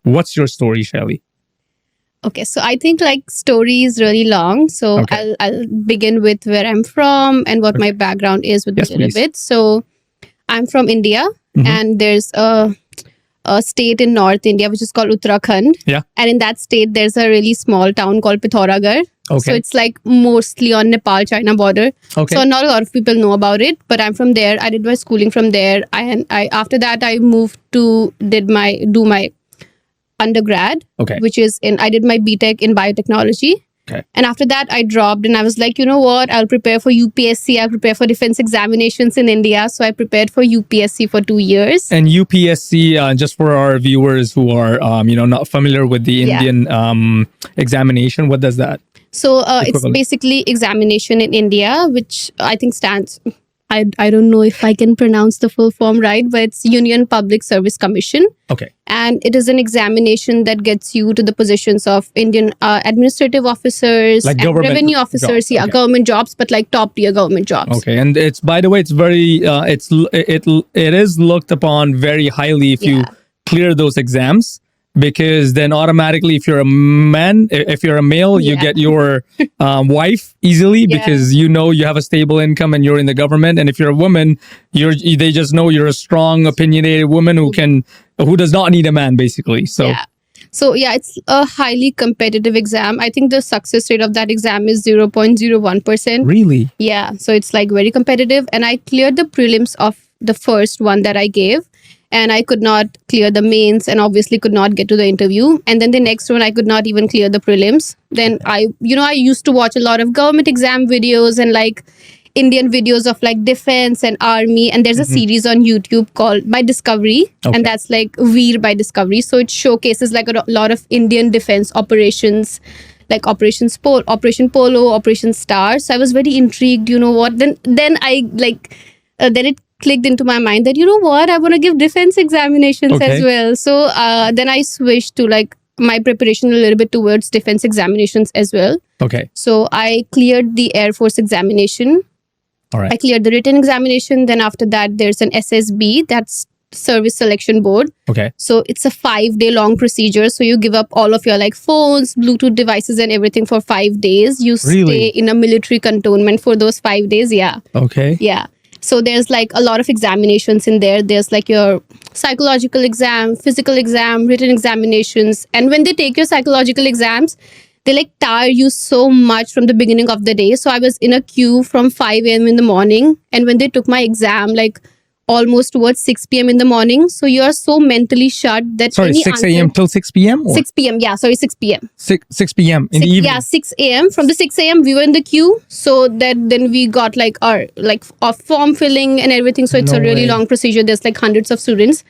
What's your story, Shelly? Okay, so I think like story is really long. So Okay. I'll begin with where I'm from and what my background is with Yes, a little please. bit. So I'm from India, Mhm. and there's a state in North India which is called Uttarakhand. Yeah. And in that state, there's a really small town called Pithoragarh. So Okay. it's like mostly on Nepal-China border. Okay. So not a lot of people know about it, but I'm from there. I did my schooling from there. I after that I moved to do my undergrad, Okay. which is I did my BTech in biotechnology. Okay. And after that, I dropped and I was like, you know what? I'll prepare for UPSC. I'll prepare for defense examinations in India. So I prepared for UPSC for 2 years. And UPSC, just for our viewers who are, not familiar with the Yeah. Indian examination, what does that? So it's Equivalent. basically examination in India, which I think stands. I don't know if I can pronounce the full form right, but it's Union Public Service Commission. Okay. And it is an examination that gets you to the positions of Indian administrative officers, Like and government revenue officers, jobs, yeah, okay. government jobs, but like top tier government jobs. Okay. And it's, by the way, it's very, it is looked upon very highly if you Yeah. clear those exams, because then automatically, if you're a man, if you're a male, you Yeah. get your wife easily Yeah. because you have a stable income and you're in the government. And if you're a woman, they just know you're a strong, opinionated woman who does not need a man, basically. So Yeah. So yeah, it's a highly competitive exam. I think the success rate of that exam is 0.01%. really, Yeah. So it's like very competitive. And I cleared the prelims of the first one that I gave. And I could not clear the mains and obviously could not get to the interview. And then the next one, I could not even clear the prelims. Then I used to watch a lot of government exam videos and like Indian videos of like defense and army. And there's a series on YouTube called By Discovery. Okay. And that's like Veer by Discovery. So it showcases like a lot of Indian defense operations, like Operation Polo, Operation Star. So I was very intrigued, you know what? Then I like, then it clicked into my mind that, you know what, I want to give defense examinations Okay. as well. So then I switched to like my preparation a little bit towards defense examinations as well. okay, So I cleared the Air Force examination. all I right, cleared the written examination. Then after that, there's an SSB, that's Service Selection Board. okay, So it's a 5-day long procedure. So you give up all of your like phones, Bluetooth devices and everything for 5 days. You Really? stay in a military cantonment for those 5 days. Yeah. okay, Yeah. So there's like a lot of examinations in there. There's like your psychological exam, physical exam, written examinations. And when they take your psychological exams, they like tire you so much from the beginning of the day. So I was in a queue from 5 a.m. in the morning. And when they took my exam, like almost towards 6 p.m. in the morning. So you are so mentally shut that sorry, any 6 answer- a.m. till 6 p.m. or 6 p.m. Yeah, sorry, 6 p.m. 6 p.m. in the evening. Yeah, 6 a.m. From the 6 a.m. we were in the queue. So that then we got like our form filling and everything. So it's No a really way. long procedure. There's like hundreds of students.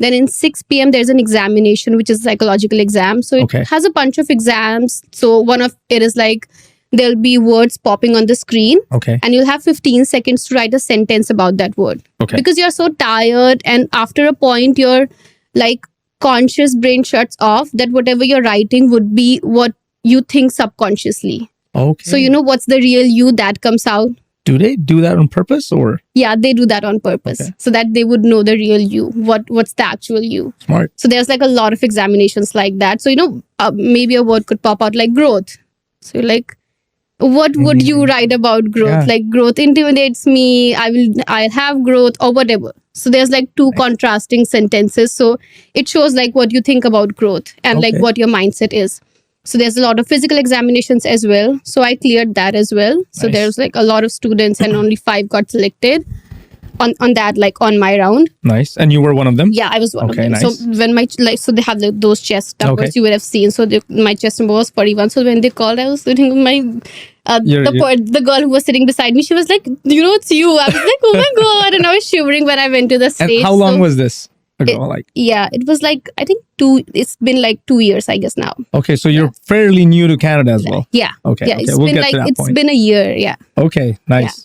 Then in 6 p.m. there's an examination, which is a psychological exam. So it Okay. has a bunch of exams. So one of it is like there'll be words popping on the screen. Okay, And you'll have 15 seconds to write a sentence about that word. okay, Because you're so tired, and after a point your like conscious brain shuts off, that whatever you're writing would be what you think subconsciously. okay. So you know what's the real you that comes out. Do they do that on purpose or Yeah, they do that on purpose, Okay. so that they would know the real you, what's the actual you. smart? So there's like a lot of examinations like that. So maybe a word could pop out like growth. So you're like, what would you write about growth? Yeah. Like growth intimidates me. I'll have growth or whatever. So there's like two contrasting sentences. So it shows like what you think about growth and like Okay. what your mindset is. So there's a lot of physical examinations as well. So I cleared that as well. So Nice. there's like a lot of students and only 5 got selected on that, like on my round. Nice. And you were one of them? Yeah, I was one Okay, of them. nice. So when so they have those chest numbers Okay. you would have seen. So my chest number was 41. So when they called, I was sitting with my the girl who was sitting beside me. She was like, it's you. I was like, oh my god, and I was shivering when I went to the stage. And how long So, was this ago? Yeah, it was like I think it's been like 2 years, I guess now. Okay, so you're fairly new to Canada as well. Yeah. Okay, Yeah, okay, it's we'll been get like to that it's point. been a year. Yeah. Okay, nice.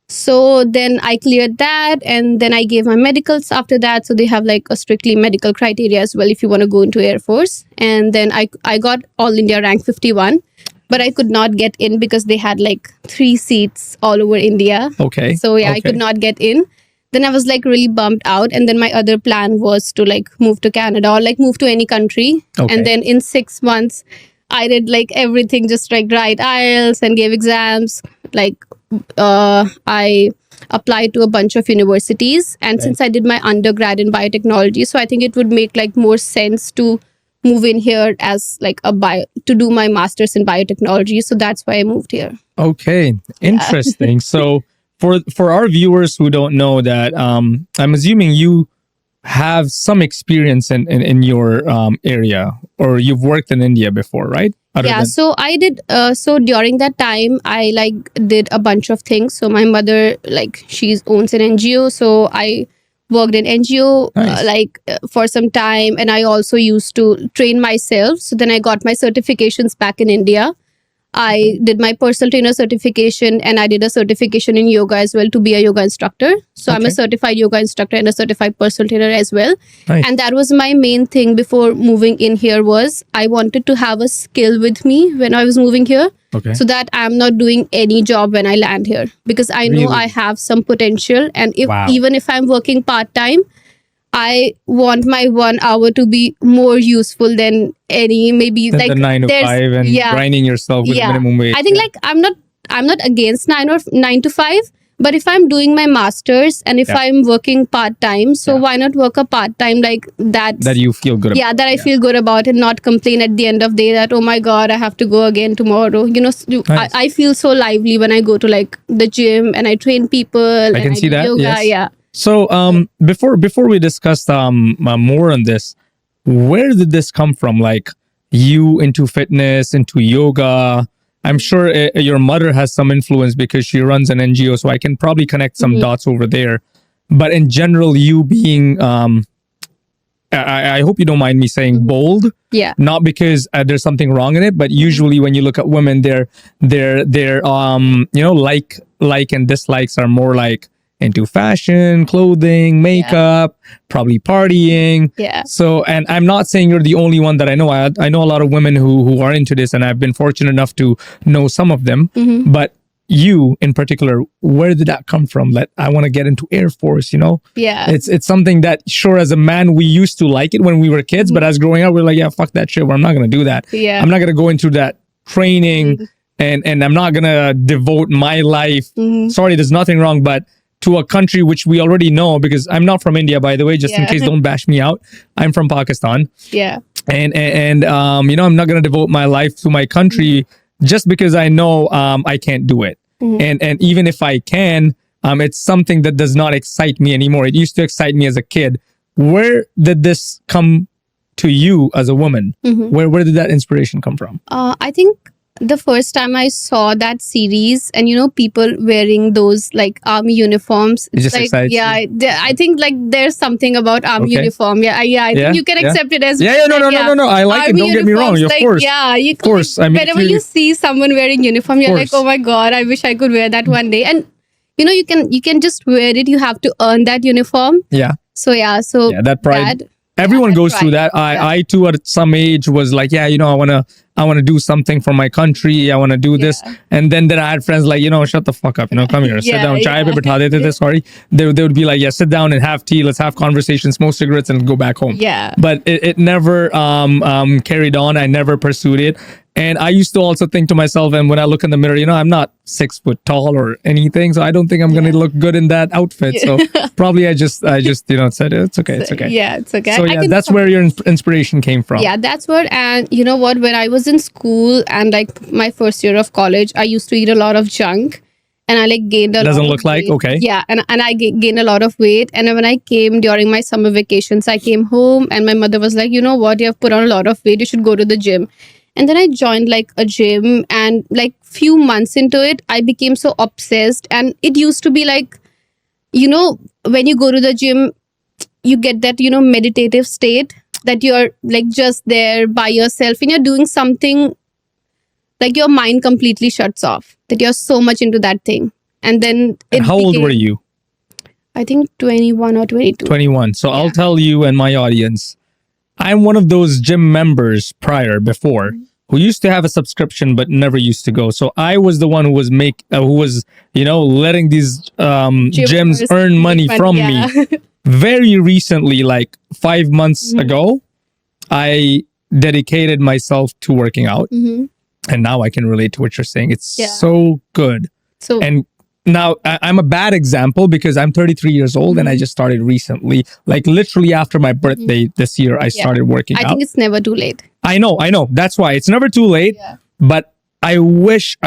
So then I cleared that, and then I gave my medicals after that. So they have like a strictly medical criteria as well if you want to go into Air Force. And then I got All India rank 51, but I could not get in because they had like 3 seats all over India. Okay. So yeah, I okay. could not get in. then I was like really bummed out. And then my other plan was to like move to Canada or like move to any country. Okay. And then in 6 months, I did like everything, just like write IELTS and gave exams. Like I applied to a bunch of universities. And since I did my undergrad in biotechnology, so I think it would make like more sense to move in here as like to do my master's in biotechnology. So that's why I moved here. Okay, interesting. So for our viewers who don't know that, I'm assuming you have some experience in your area, or you've worked in India before, right? So I did. So during that time, I like did a bunch of things. So my mother, like, she owns an NGO, so I worked in NGO for some time, and I also used to train myself. So then I got my certifications back in India. I did my personal trainer certification, and I did a certification in yoga as well to be a yoga instructor. So I'm a certified yoga instructor and a certified personal trainer as well. Nice. And that was my main thing before moving in here, was I wanted to have a skill with me when I was moving here. Okay. So that I'm not doing any job when I land here, because I know I have some potential. And even if I'm working part-time, I want my 1 hour to be more useful than any maybe than like the 9 to 5 and grinding yourself with minimum wage. I think like I'm not against 9 to 5, but if I'm doing my masters and if I'm working part time, so why not work a part time like that you feel good about? Yeah, that I feel good about, and not complain at the end of the day that, oh my god, I have to go again tomorrow. You know, I feel so lively when I go to like the gym and I train people. I can see that. Yoga. Yes. Yeah. So before we discuss more on this, where did this come from? Like, you into fitness, into yoga? I'm sure your mother has some influence because she runs an NGO, so I can probably connect some dots over there. But in general, you being I hope you don't mind me saying bold. Yeah. Not because there's something wrong in it, but usually when you look at women, their like and dislikes are more like into fashion, clothing, makeup, probably partying. Yeah. So, and I'm not saying you're the only one that I know. I know a lot of women who are into this, and I've been fortunate enough to know some of them. But you in particular, where did that come from? That I want to get into Air Force, you know? Yeah. It's something that, sure, as a man, we used to like it when we were kids, but as growing up, we're like, yeah, fuck that shit. I'm not going to do that. Yeah. I'm not going to go into that training and I'm not going to devote my life. Sorry, there's nothing wrong, but to a country which we already know, because I'm not from India, by the way, just in case, don't bash me out. I'm from Pakistan. Yeah. And you know, I'm not going to devote my life to my country just because I know I can't do it. And even if I can, it's something that does not excite me anymore. It used to excite me as a kid. Where did this come to you as a woman? Where did that inspiration come from? I think the first time I saw that series, and you know, people wearing those like army uniforms, It just like, excites you? I think like there's something about army uniform. I think you can accept it as no. I like army it. Don't get me wrong. uniforms, Of like, course. of course. I mean, whenever you see someone wearing uniform, you're like, oh my god, I wish I could wear that one day. And you know, you can just wear it. You have to earn that uniform. Yeah. So that pride. Everyone goes through that. I too at some age was like, yeah, you know, I want to do something for my country. I want to do this. And then I had friends like, you know, shut the fuck up. You know, come here, sit down. Chai pe bitha dete the, sorry. They would be like, yeah, sit down and have tea. Let's have conversations, smoke cigarettes, and go back home. Yeah. But it never carried on. I never pursued it. And I used to also think to myself, and when I look in the mirror, you know, I'm not 6 foot tall or anything, so I don't think I'm going to look good in that outfit. So probably I just you know, said it's okay. Yeah, it's okay. So yeah, that's where your inspiration came from. Yeah, that's where. And you know what? When I was in school and like my first year of college, I used to eat a lot of junk, and I like gained a lot. Doesn't of look like weight. okay. Yeah, and I gained a lot of weight. And when I came during my summer vacations, I came home and my mother was like, you know what? You have put on a lot of weight. You should go to the gym. And then I joined like a gym, and like few months into it, I became so obsessed. And it used to be like, you know, when you go to the gym, you get that, you know, meditative state that you're like just there by yourself and you're doing something, like your mind completely shuts off, that you're so much into that thing. And then how old were you? I think 21 or 22. 21. So I'll tell you and my audience, I'm one of those gym members before who used to have a subscription but never used to go. So I was the one who was letting these gyms earn money from me. Very recently, like 5 months ago, I dedicated myself to working out. And now I can relate to what you're saying. It's so good. So, and now I'm a bad example because I'm 33 years old and I just started recently, like literally after my birthday this year, I started working out. I think it's never too late. I know. That's why it's never too late. Yeah. But I wish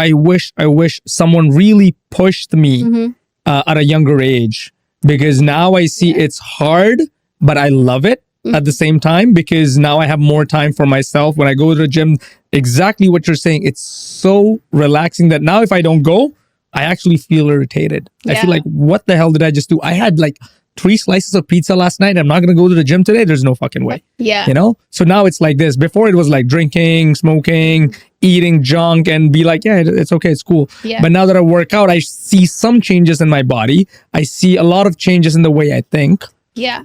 someone really pushed me at a younger age, because now I see it's hard, but I love it at the same time, because now I have more time for myself. When I go to the gym, exactly what you're saying, it's so relaxing that now if I don't go, I actually feel irritated. I feel like, what the hell did I just do? I had like 3 slices of pizza last night. I'm not going to go to the gym today. There's no fucking way. Yeah. You know? So now it's like this. Before it was like drinking, smoking, eating junk, and be like, yeah, it's okay. It's cool. Yeah. But now that I work out, I see some changes in my body. I see a lot of changes in the way I think. Yeah.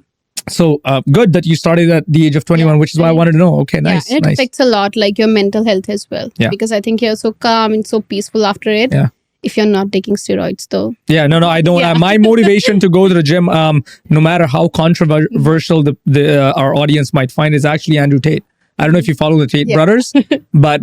So good that you started at the age of 21, which is why I wanted to know. Okay, nice. Yeah, and it affects a lot, like your mental health as well. Yeah. Because I think you're so calm and so peaceful after it. Yeah. If you're not taking steroids, though. Yeah, no, I don't. Yeah. My motivation to go to the gym, no matter how controversial our audience might find, is actually Andrew Tate. I don't know if you follow the Tate brothers, but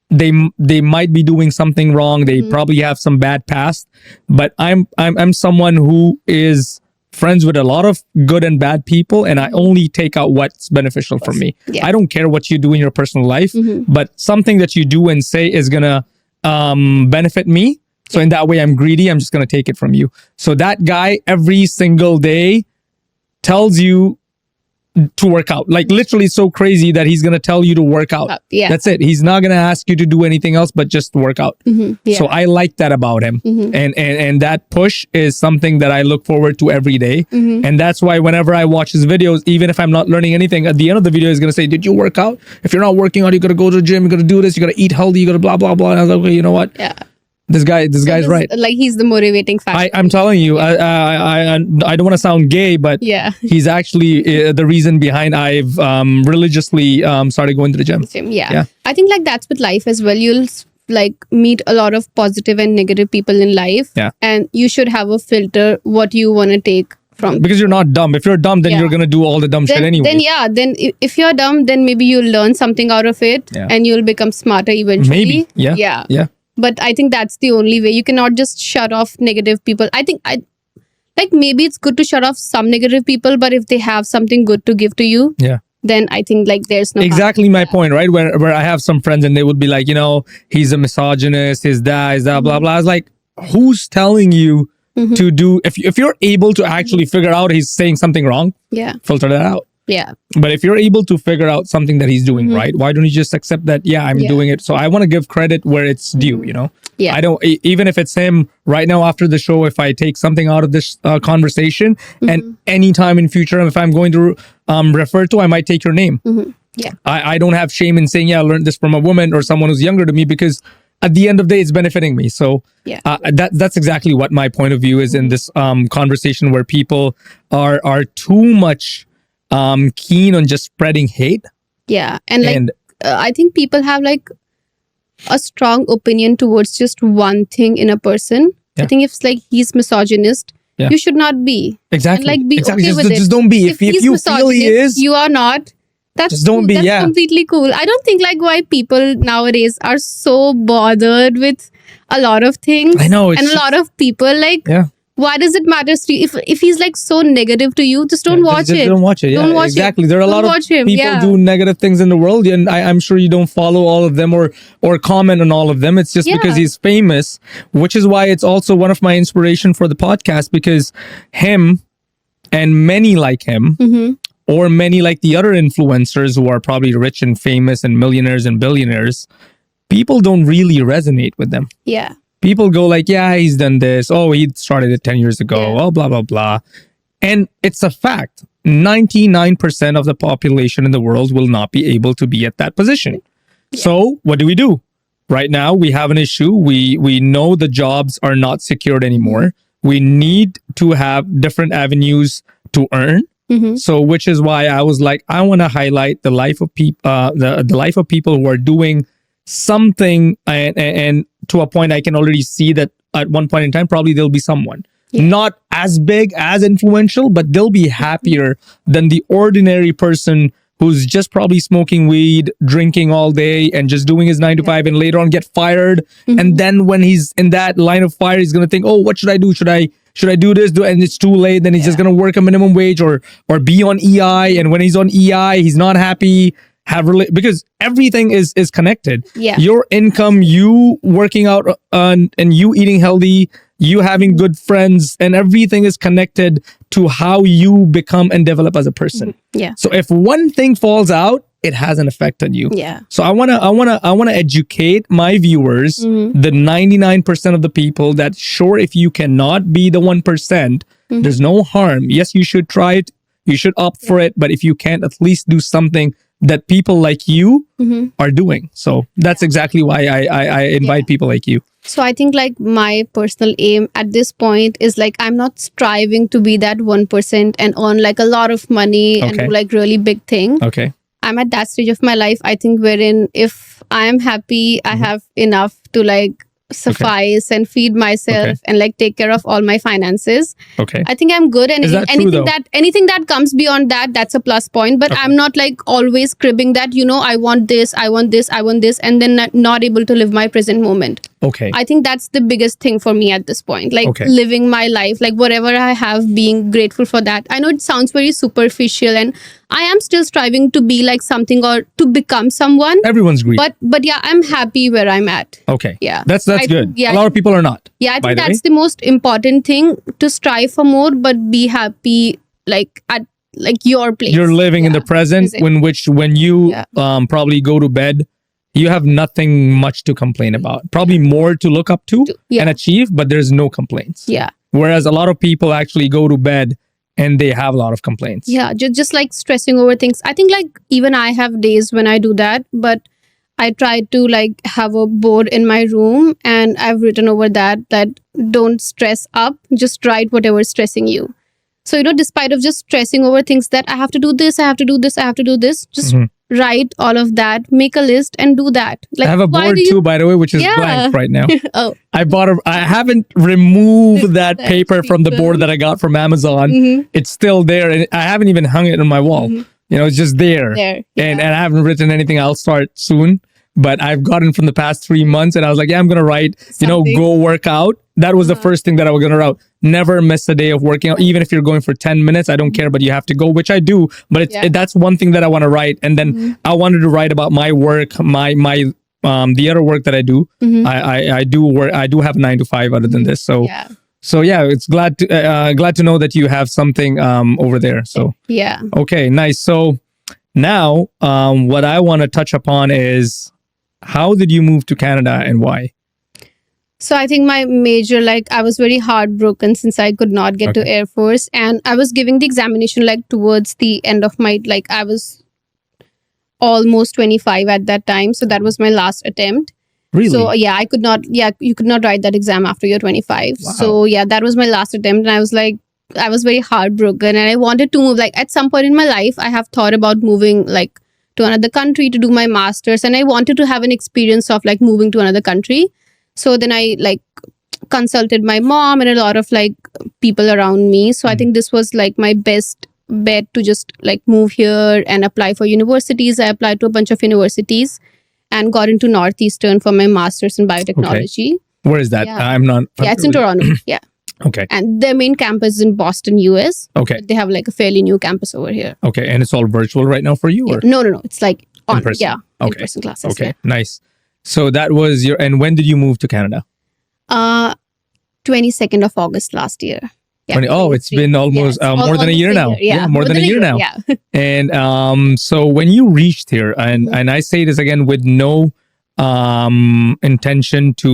they might be doing something wrong. They probably have some bad past, but I'm someone who is friends with a lot of good and bad people, and I only take out what's beneficial for me. Yeah. I don't care what you do in your personal life, but something that you do and say is gonna benefit me. So in that way, I'm greedy. I'm just gonna take it from you. So that guy every single day tells you to work out, like literally so crazy that he's gonna tell you to work out. Yeah. That's it. He's not gonna ask you to do anything else but just work out. Yeah. So I like that about him. And that push is something that I look forward to every day. And that's why whenever I watch his videos, even if I'm not learning anything, at the end of the video he's gonna say, did you work out? If you're not working out, you gotta go to the gym, you gotta do this, you gotta eat healthy, you gotta blah blah blah. And I was like, okay, you know what? Yeah. This guy's right. Like, he's the motivating factor. I'm telling you, I don't want to sound gay, but Yeah. he's actually the reason behind I've religiously started going to the gym. Yeah. I think like that's with life as well. You'll like meet a lot of positive and negative people in life. Yeah. And you should have a filter what you want to take from. Because you're not dumb. If you're dumb, then you're gonna do all the dumb shit anyway. Then if you're dumb, then maybe you'll learn something out of it, and you'll become smarter eventually. Maybe. Yeah. But I think that's the only way. You cannot just shut off negative people. I think like maybe it's good to shut off some negative people, but if they have something good to give to you, then I think like there's no exactly my point, right? Where I have some friends and they would be like, he's a misogynist, his that, blah blah. I was like, who's telling you to do? If you're able to actually figure out he's saying something wrong, filter that out. Yeah. But if you're able to figure out something that he's doing right, why don't you just accept that? Yeah, I'm doing it. So I want to give credit where it's due, Yeah. I don't, even if it's him right now after the show, if I take something out of this conversation and anytime in future, if I'm going to refer to, I might take your name. Yeah. I don't have shame in saying, yeah, I learned this from a woman or someone who's younger to me, because at the end of the day, it's benefiting me. So that's exactly what my point of view is in this conversation, where people are too much keen on just spreading hate. Yeah. And like I think people have like a strong opinion towards just one thing in a person. I think if it's like he's misogynist, you should not be. Exactly. And like be okay with it. Just don't be. If you feel he is, you are not. That's just don't cool. be. That's completely cool. I don't think like why people nowadays are so bothered with a lot of things. I know. And a lot of people like, why does it matter to you? If he's like so negative to you, just don't watch it. Don't watch it. Yeah, don't watch exactly. It. There are a lot of people do negative things in the world, and I'm sure you don't follow all of them or comment on all of them. It's just because he's famous, which is why it's also one of my inspiration for the podcast, because him and many like him, or many like the other influencers who are probably rich and famous and millionaires and billionaires, people don't really resonate with them. Yeah. People go like, yeah, he's done this. Oh, he started it 10 years ago. Oh, blah, blah, blah. And it's a fact. 99% of the population in the world will not be able to be at that position. So what do? Right now, we have an issue. We know the jobs are not secured anymore. We need to have different avenues to earn. Mhm. So, which is why I was like, I want to highlight the life of people, the life of people who are doing something, and to a point, I can already see that at one point in time, probably there'll be someone not as big, as influential, but they'll be happier than the ordinary person who's just probably smoking weed, drinking all day, and just doing his 9 to 5, and later on get fired. And then when he's in that line of fire, he's gonna think, oh, what should I do? Should I do this? And it's too late. Then he's just gonna work a minimum wage or be on EI. And when he's on EI, he's not happy. Because everything is connected. Yeah. Your income, you working out, and you eating healthy, you having good friends, and everything is connected to how you become and develop as a person. Yeah. So if one thing falls out, it has an effect on you. Yeah. So I wanna educate my viewers, the 99% of the people, that sure, if you cannot be the 1%, there's no harm. Yes, you should try it. You should opt for it. But if you can't, at least do something that people like you are doing. So that's exactly why I invite people like you. So I think like my personal aim at this point is like I'm not striving to be that 1% and earn like a lot of money and Okay. do like really big thing. Okay. I'm at that stage of my life, I think, wherein if I am happy, I have enough to like suffice and feed myself and like take care of all my finances. Okay. I think I'm good, and Is that true, anything though? anything that comes beyond that, that's a plus point. But I'm not like always cribbing that, I want this, I want this, I want this, and then not able to live my present moment. Okay. I think that's the biggest thing for me at this point. Like living my life, like whatever I have, being grateful for that. I know it sounds very superficial, and I am still striving to be like something or to become someone. Everyone's greedy. But yeah, I'm happy where I'm at. Okay. Yeah. That's I good. think- yeah, A lot of people are not. Yeah, I by think the that's way. the most important thing, to strive for more, but be happy like at like your place. You're living in the present, Present. when you probably go to bed, you have nothing much to complain about. Probably more to look up to and achieve, but there's no complaints. Yeah. Whereas a lot of people actually go to bed and they have a lot of complaints. Yeah, just like stressing over things. I think like even I have days when I do that, but I try to like have a board in my room, and I've written over that don't stress up, just write whatever's stressing you. So, despite of just stressing over things that I have to do this, I have to do this, I have to do this, just write all of that, make a list and do that. Like, I have a why board do you- too, by the way, which is Yeah. blank right now. Oh, I haven't removed that paper from the board that I got from Amazon. It's still there, and I haven't even hung it on my wall. It's just there. there. And I haven't written anything. I'll start soon. But I've gotten from the past 3 months, and I was like, yeah, I'm gonna write, Something. go work out. That was the first thing that I was gonna write. Never miss a day of working out, even if you're going for 10 minutes. I don't care, but you have to go, which I do. But that's one thing that I want to write. And then I wanted to write about my work, my the other work that I do. I do work. I do have 9 to 5 other than this. So it's glad to know that you have something over there. So Yeah. okay, nice. So now what I want to touch upon is, how did you move to Canada and why? So I think my major, like I was very heartbroken since I could not get to Air Force, and I was giving the examination like towards the end of my, like I was almost 25 at that time. So that was my last attempt. Really? So yeah, I could not, you could not write that exam after you're 25. Wow. So yeah, that was my last attempt. And I was like, I was very heartbroken, and I wanted to move. Like at some point in my life, I have thought about moving like to another country to do my master's, and I wanted to have an experience of like moving to another country. So then I like consulted my mom and a lot of like people around me. So I think this was like my best bet to just like move here and apply for universities. I applied to a bunch of universities and got into Northeastern for my master's in biotechnology. Where is that? Yeah. I'm not. Yeah, it's in Toronto. Yeah. Okay. And their main campus is in Boston, US. Okay. But they have like a fairly new campus over here. Okay. And it's all virtual right now for you? Or? No. It's like on In person? Yeah. Okay. In-person classes. Okay. Nice. So that was your. And when did you move to Canada? 22nd of August last year. Yeah, It's been almost more than a year now. Yeah, more than a year now. Yeah. And so when you reached here, and I say this again with no intention to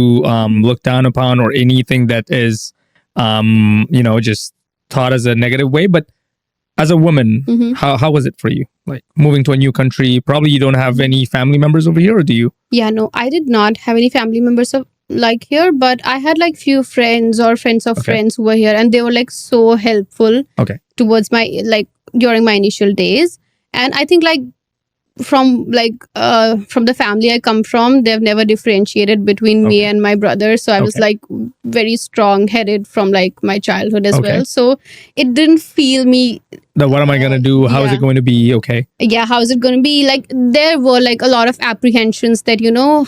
look down upon or anything that is just thought as a negative way, but as a woman, how was it for you? Like moving to a new country, probably you don't have any family members over here, or do you? Yeah, no, I did not have any family members of like here, but I had like few friends or friends of friends who were here, and they were like so helpful Okay. towards my like during my initial days. And I think from the family I come from, they've never differentiated between me Okay. and my brother. So I was Okay. like very strong headed from like my childhood as Okay. well. So it didn't feel me. Now, what am I gonna do? How is Yeah. it going to be? Okay. Yeah, how is it going to be? Like there were like a lot of apprehensions that,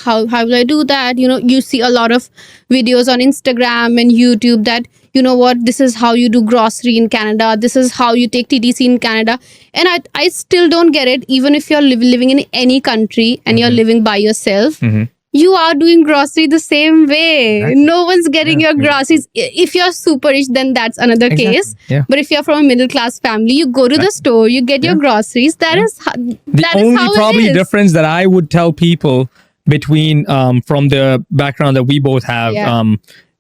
how will I do that? You see a lot of videos on Instagram and YouTube that, what, this is how you do grocery in Canada, this is how you take TTC in Canada. And I still don't get it. Even if you're living in any country and you're living by yourself, you are doing grocery the same way. Exactly. No one's getting Yeah, your groceries. If you're super rich, then that's another case. Yeah. But if you're from a middle class family, you go to the store, you get your groceries. That is The that is only how probably it is. difference that I would tell people between from the background that we both have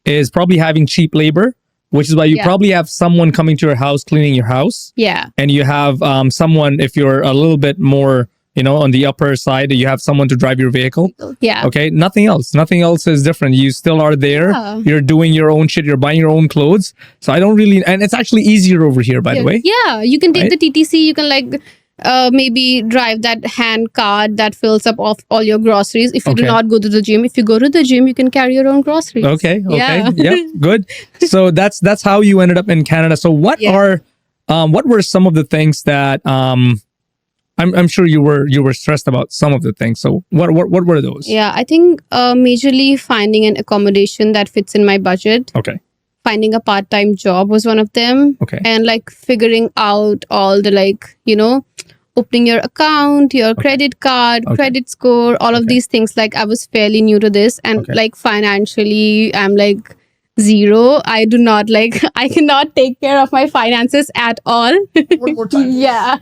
is probably having cheap labor, which is why you probably have someone coming to your house cleaning your house. Yeah. And you have someone, if you're a little bit more, on the upper side, you have someone to drive your vehicle. Yeah. Okay. Nothing else is different. You still are there. Yeah. You're doing your own shit. You're buying your own clothes. So I don't really, and it's actually easier over here, by the way. Yeah. You can take Right? the TTC. You can maybe drive that hand cart that fills up all your groceries. If you do Okay. not go to the gym, if you go to the gym, you can carry your own groceries. Okay. Yeah. Yep. Good. So that's how you ended up in Canada. So what were some of the things that I'm sure you were stressed about some of the things. So what were those? Yeah, I think majorly finding an accommodation that fits in my budget. Okay. Finding a part-time job was one of them. Okay. And figuring out all the opening your account, your credit card, credit score, all of these things. I was fairly new to this, and financially I'm zero. I do not I cannot take care of my finances at all. One more time. Yeah.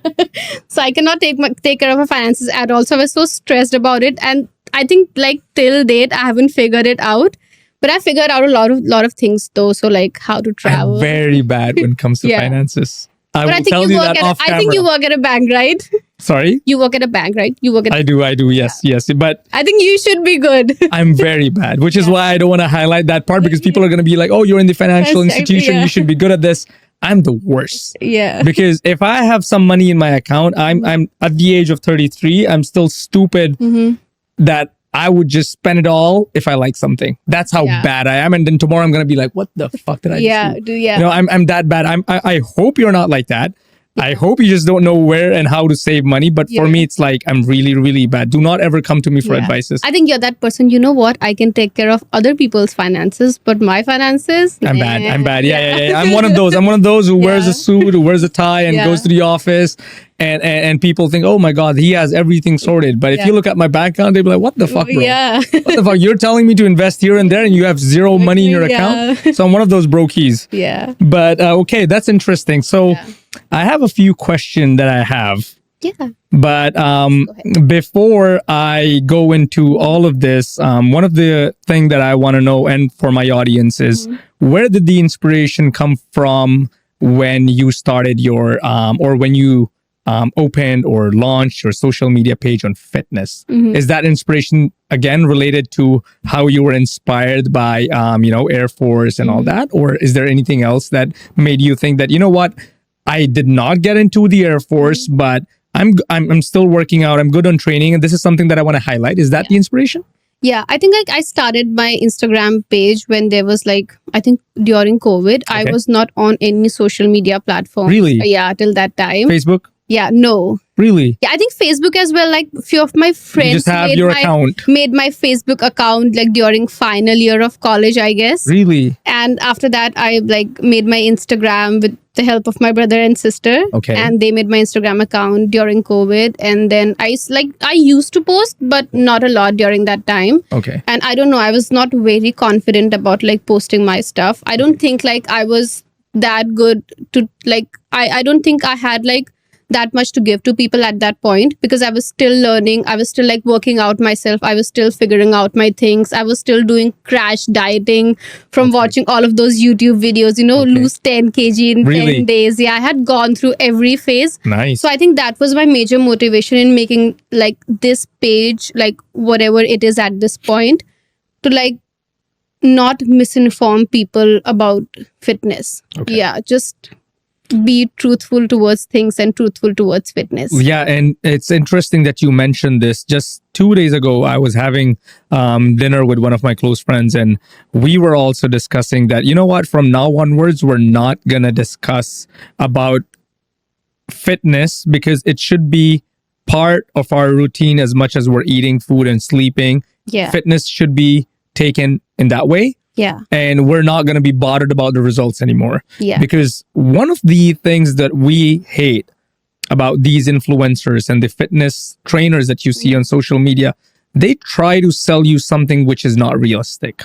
So I cannot take care of my finances at all. So I was so stressed about it, and I think till date I haven't figured it out. But I figured out a lot of things though. So how to travel. I'm very bad when it comes to Yeah. finances. I But will I think tell you you work that off I camera. think you work at a bank, right? Sorry? You work at a bank, right? You work at I do. Yes. But I think you should be good. I'm very bad, which is why I don't want to highlight that part, because people are going to be like, oh, you're in the financial Exactly, institution. yeah. You should be good at this. I'm the worst. Yeah. Because if I have some money in my account, I'm at the age of 33, I'm still stupid that I would just spend it all if I like something. That's how bad I am. And then tomorrow I'm going to be like, what the fuck did I do? I'm that bad. I hope you're not like that. I hope you just don't know where and how to save money. But for me, it's I'm really, really bad. Do not ever come to me for advices. I think you're that person. You know what? I can take care of other people's finances, but my finances, I'm bad. Yeah. I'm one of those. I'm one of those who wears a suit, who wears a tie, and goes to the office. And people think, oh my God, he has everything sorted. But if you look at my bank account, they'll be like, what the fuck, bro? Yeah. What the fuck? You're telling me to invest here and there and you have zero money in your account? So I'm one of those brokies. Yeah. But okay, that's interesting. So I have a few questions that I have. Yeah. But before I go into all of this, one of the thing that I want to know, and for my audience, is where did the inspiration come from when you started your or when you opened or launched your social media page on fitness? Is that inspiration again related to how you were inspired by Air Force and all that, or is there anything else that made you think that, you know what, I did not get into the Air Force, but I'm still working out, I'm good on training, and this is something that I want to highlight? Is that the inspiration? Yeah, I think I started my Instagram page when there was I think during COVID. I was not on any social media platform. Really? Yeah, till that time. Facebook? Yeah, no. Really? Yeah, I think Facebook as well. Few of my friends just have your account. made my Facebook account during final year of college, I guess. Really? And after that, I made my Instagram with the help of my brother and sister. Okay. And they made my Instagram account during COVID. And then I used to post, but not a lot during that time. Okay. And I don't know, I was not very confident about posting my stuff. I don't think I was that good to I don't think I had that much to give to people at that point, because I was still learning. I was still working out myself. I was still figuring out my things. I was still doing crash dieting from watching all of those YouTube videos, lose 10 kg in 10 days. Yeah, I had gone through every phase. Nice. So I think that was my major motivation in making this page, whatever it is at this point, to not misinform people about fitness. Okay. Yeah, just be truthful towards things and truthful towards fitness. Yeah, and it's interesting that you mentioned this. Just 2 days ago, I was having dinner with one of my close friends, and we were also discussing that, you know what, from now onwards, we're not going to discuss about fitness because it should be part of our routine as much as we're eating food and sleeping. Yeah. Fitness should be taken in that way. Yeah. And we're not going to be bothered about the results anymore. Yeah. Because one of the things that we hate about these influencers and the fitness trainers that you see on social media, they try to sell you something which is not realistic.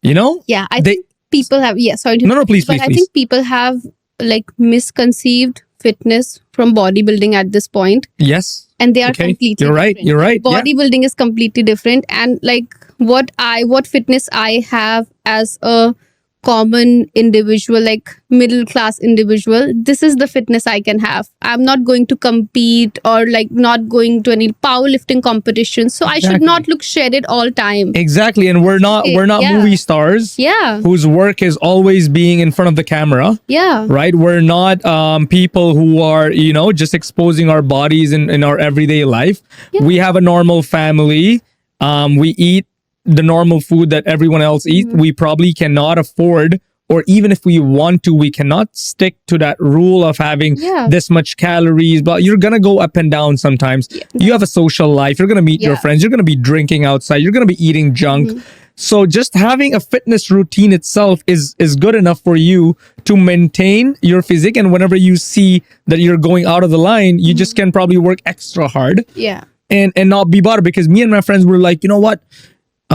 You know? Yeah. I think people have, sorry. No, please, but please, I please. think people have like misconceived fitness from bodybuilding at this point. Yes. And they are completely You're right. different. You're right. Bodybuilding is completely different. And like what fitness I have as a common individual, like middle class individual, this is the fitness I can have. I'm not going to compete or like not going to any powerlifting competitions. So I should not look shredded all time. Exactly. And we're not movie stars. Yeah. Whose work is always being in front of the camera. Yeah. Right? We're not people who are, just exposing our bodies in our everyday life. Yeah. We have a normal family. We eat the normal food that everyone else eats. We probably cannot afford, or even if we want to, we cannot stick to that rule of having this much calories. But you're going to go up and down sometimes. Yeah. You have a social life. You're going to meet your friends. You're going to be drinking outside. You're going to be eating junk. So just having a fitness routine itself is good enough for you to maintain your physique. And whenever you see that you're going out of the line, you just can probably work extra hard. Yeah. And not be bothered. Because me and my friends were like, you know what?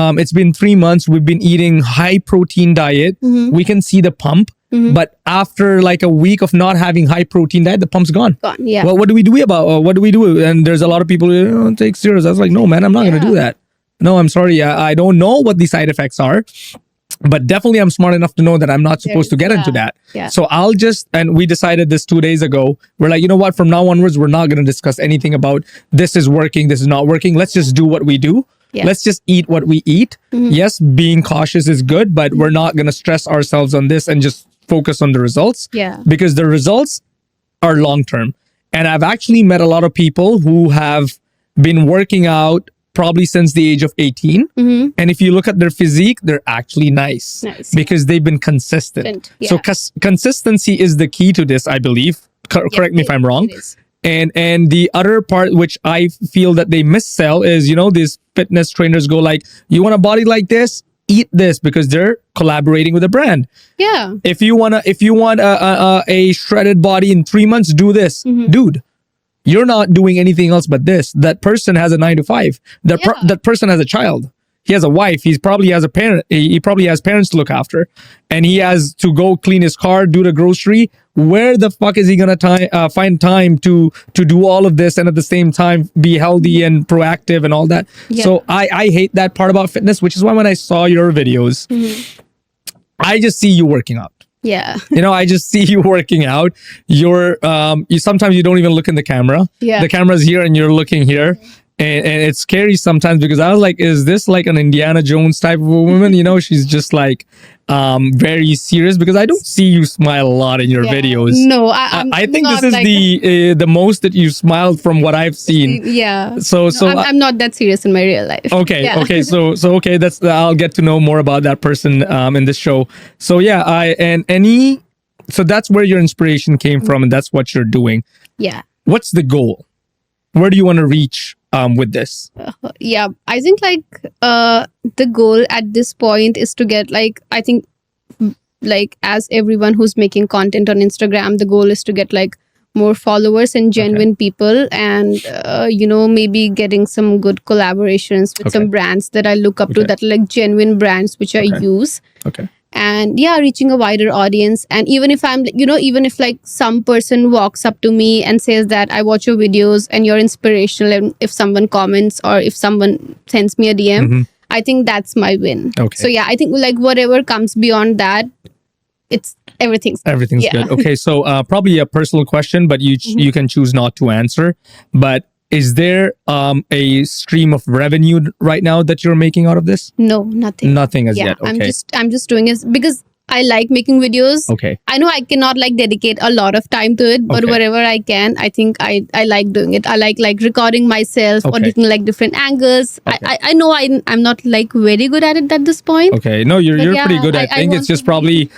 It's been 3 months. We've been eating high protein diet. We can see the pump. But after like a week of not having high protein diet, the pump's gone. Yeah. Well, what do we do about what do we do? And there's a lot of people who take serious. I was like, no, man, I'm not going to do that. No, I'm sorry. I don't know what the side effects are. But definitely I'm smart enough to know that I'm not supposed to get into that. Yeah. So and we decided this 2 days ago. We're like, you know what? From now onwards, we're not going to discuss anything about this is working, this is not working. Let's just do what we do. Yeah. Let's just eat what we eat. Yes, being cautious is good, but we're not going to stress ourselves on this and just focus on the results. Yeah. Because the results are long term. And I've actually met a lot of people who have been working out probably since the age of 18. And if you look at their physique, they're actually nice. Because they've been consistent. Yeah. So consistency is the key to this, I believe. Correct me if I'm wrong. And the other part which I feel that they missell is, these fitness trainers go like, you want a body like this? Eat this, because they're collaborating with a brand. Yeah. If you want a shredded body in 3 months, do this. Dude, you're not doing anything else but this. That person has a 9 to 5. That person has a child. He has a wife. He probably has a parent. He probably has parents to look after, and he has to go clean his car, do the grocery. Where the fuck is he gonna find time to do all of this and at the same time be healthy and proactive and all that? Yeah. So I hate that part about fitness, which is why when I saw your videos, I just see you working out. Yeah. I just see you working out. You're sometimes you don't even look in the camera. Yeah. The camera's here and you're looking here. And it's scary sometimes because I was like, is this like an Indiana Jones type of a woman? She's just like very serious, because I don't see you smile a lot in your videos. No, I think this is like the most that you smiled from what I've seen. Yeah. So I'm not that serious in my real life. Okay. Yeah. Okay. So okay. I'll get to know more about that person in this show. So yeah, so that's where your inspiration came from, and that's what you're doing. Yeah. What's the goal? Where do you want to reach with this? I think like the goal at this point is to get I think as everyone who's making content on Instagram, the goal is to get like more followers and genuine people, and maybe getting some good collaborations with some brands that I look up to, that are like genuine brands which I use. Okay. And reaching a wider audience. And even if I'm even if like some person walks up to me and says that I watch your videos and you're inspirational, and if someone comments or if someone sends me a DM, I think that's my win. Okay. So I think like whatever comes beyond that, everything's good. Okay. So probably a personal question, but you can choose not to answer. But is there a stream of revenue right now that you're making out of this? No, nothing. Nothing as yet. Okay. I'm just doing it because I like making videos. Okay. I know I cannot like dedicate a lot of time to it, but Okay. wherever I can, I think I like doing it. I like recording myself or Okay. taking like different angles. Okay. I know I'm not like very good at it at this point. Okay. No, you're But you're yeah, pretty good. I I think want it's just to be- probably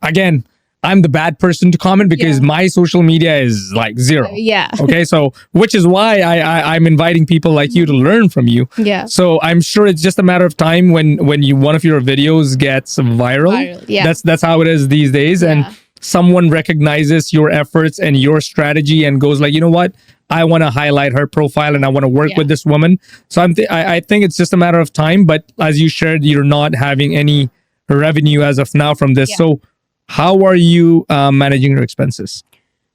again, I'm the bad person to comment because Yeah. my social media is like zero. Yeah. Okay, so which is why I'm inviting people like you to learn from you. Yeah. So I'm sure it's just a matter of time when you one of your videos gets viral. Viral, yeah. That's how it is these days, and Yeah. someone recognizes your efforts and your strategy and goes like, you know what, I want to highlight her profile and I want to work Yeah. with this woman. So I think it's just a matter of time. But as you shared, you're not having any revenue as of now from this. Yeah. So how are you managing your expenses?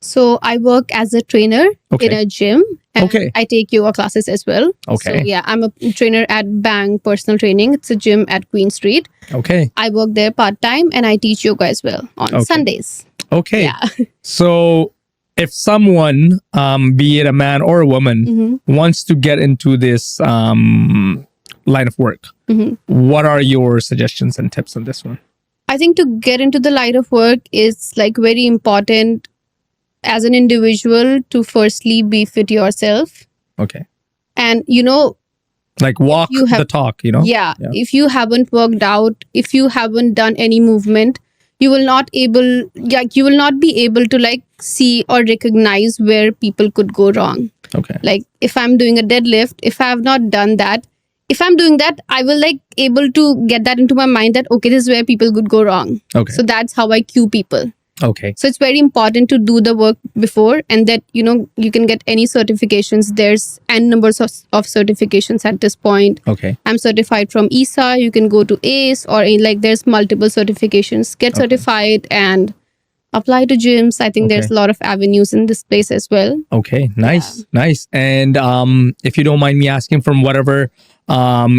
So I work as a trainer Okay. in a gym. And Okay. I take yoga classes as well. Okay. So yeah, I'm a trainer at Bang Personal Training. It's a gym at Queen Street. Okay. I work there part time and I teach yoga as well on Okay. Sundays. Okay. Yeah. So if someone, be it a man or a woman, Mhm. wants to get into this line of work, Mhm. what are your suggestions and tips on this one? I think to get into the line of work is like very important as an individual to firstly be fit yourself. Okay. And you know, Like walk you have- the talk, you know? yeah, Yeah. if you haven't worked out, if you haven't done any movement, you will not be able to like see or recognize where people could go wrong. Okay. Like if I'm doing a deadlift, if I have not done that, if I'm doing that, I will like able to get that into my mind that okay, this is where people could go wrong. Okay. So that's how I cue people. Okay. So it's very important to do the work before, and that you know you can get any certifications. There's n numbers of certifications at this point. Okay. I'm certified from ESA. You can go to ACE or like there's multiple certifications. Get Okay. certified and apply to gyms. I think there's Okay. a lot of avenues in this place as well. Okay. Nice. Nice. And if you don't mind me asking, from whatever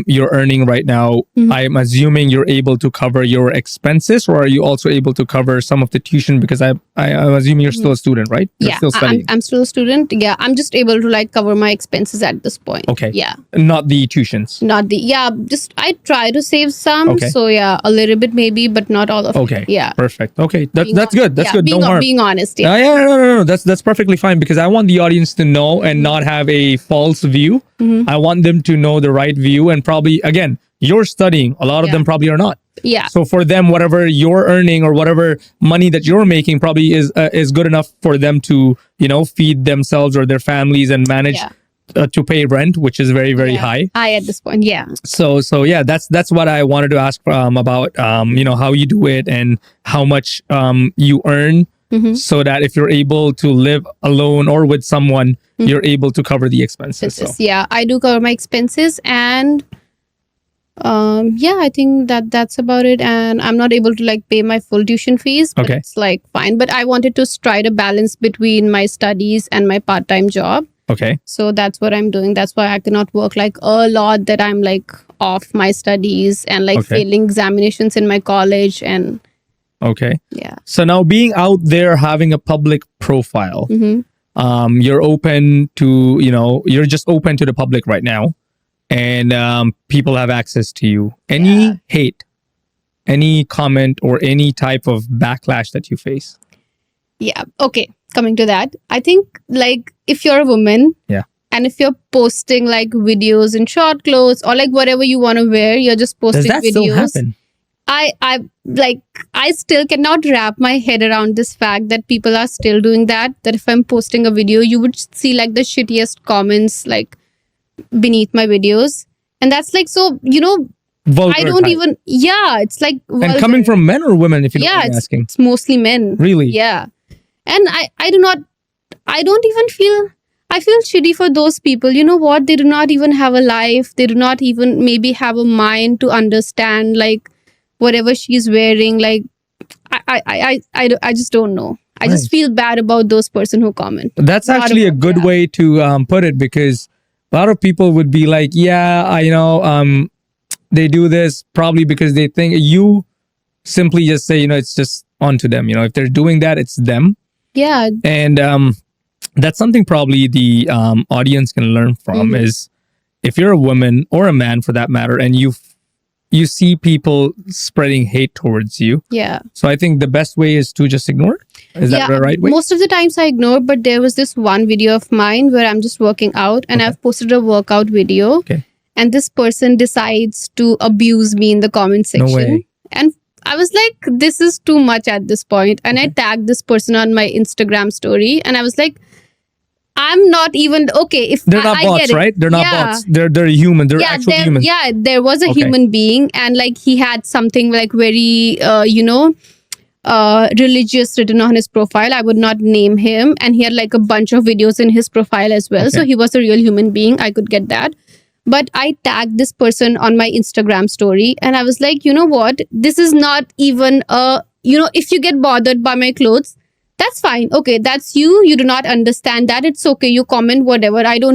you're earning right now, Mhm. I'm assuming you're able to cover your expenses, or are you also able to cover some of the tuition? Because I'm assuming you're still a student, right? You're Yeah, still studying. I'm still a student. Yeah, I'm just able to like cover my expenses at this point. Okay. Yeah, Not the tuitions. not the just I try to save some. Okay. So yeah, a little bit maybe, but not all of Okay. it. Yeah. Perfect. Okay. Being That's hon- good. That's yeah, good. Being, No harm. being honest. Yeah. Yeah, no. That's perfectly fine, because I want the audience to know and not have a false view. Mhm. I want them to know the right view, and probably again, you're studying. A lot of Yeah. them probably are not. Yeah. So for them, whatever you're earning or whatever money that you're making probably is good enough for them to feed themselves or their families and manage Yeah. to pay rent, which is very very Yeah. high. High at this point. Yeah. So yeah, that's what I wanted to ask about how you do it and how much you earn, Mhm. so that if you're able to live alone or with someone, you're able to cover the expenses. So Yeah, I do cover my expenses, and yeah, I think that's about it. And I'm not able to like pay my full tuition fees, but Okay. it's like fine. But I wanted to strike a balance between my studies and my part-time job. okay, So that's what I'm doing. That's why I cannot work like a lot, that I'm like off my studies and like Okay. failing examinations in my college. And okay. yeah. So now, being out there, having a public profile, Hmm. you're open to you're just open to the public right now, and people have access to you. Any Yeah. hate, any comment, or any type of backlash that you face? Yeah. Okay. Coming to that, I think like if you're a woman, Yeah. and if you're posting like videos in short clothes or like whatever you want to wear, you're just Does posting that videos. still happen? I still cannot wrap my head around this fact that people are still doing that. That if I'm posting a video, you would see like the shittiest comments like beneath my videos, and that's like so Vulgar I don't type. even. Yeah, it's like And vulgar. coming from men or women, if you don't yeah, mind me asking. it's mostly men. Really? Yeah, and I don't even feel. I feel shitty for those people. You know what? They do not even have a life. They do not even maybe have a mind to understand like whatever she's wearing. Like I just don't know. I Right. just feel bad about those person who comment. That's Lot actually a of- good yeah. way to put it, because a lot of people would be like, yeah, they do this probably because they think you simply just say, it's just onto them. If they're doing that, it's them. Yeah, And that's something probably the audience can learn from Mhm. is, if you're a woman or a man for that matter, and you you see people spreading hate towards you. Yeah. So I think the best way is to just ignore. Is that the right way? Most of the times I ignore, but there was this one video of mine where I'm just working out and I've posted a workout video. Okay. And this person decides to abuse me in the comment No section. way. And I was like, this is too much at this point. And I tagged this person on my Instagram story. And I was like, I'm not even okay. If They're not I bots, get it. right? They're not Yeah. bots. They're human. They're actual humans. Yeah, there was a Okay. human being, and like he had something like very, religious written on his profile. I would not name him, and he had like a bunch of videos in his profile as well. So Okay. he was a real human being. I could get that. But I tagged this person on my Instagram story, and I was like, you know what? This is not even if you get bothered by my clothes, that's fine. Okay, that's you. You do not understand that. It's okay. You comment whatever. I do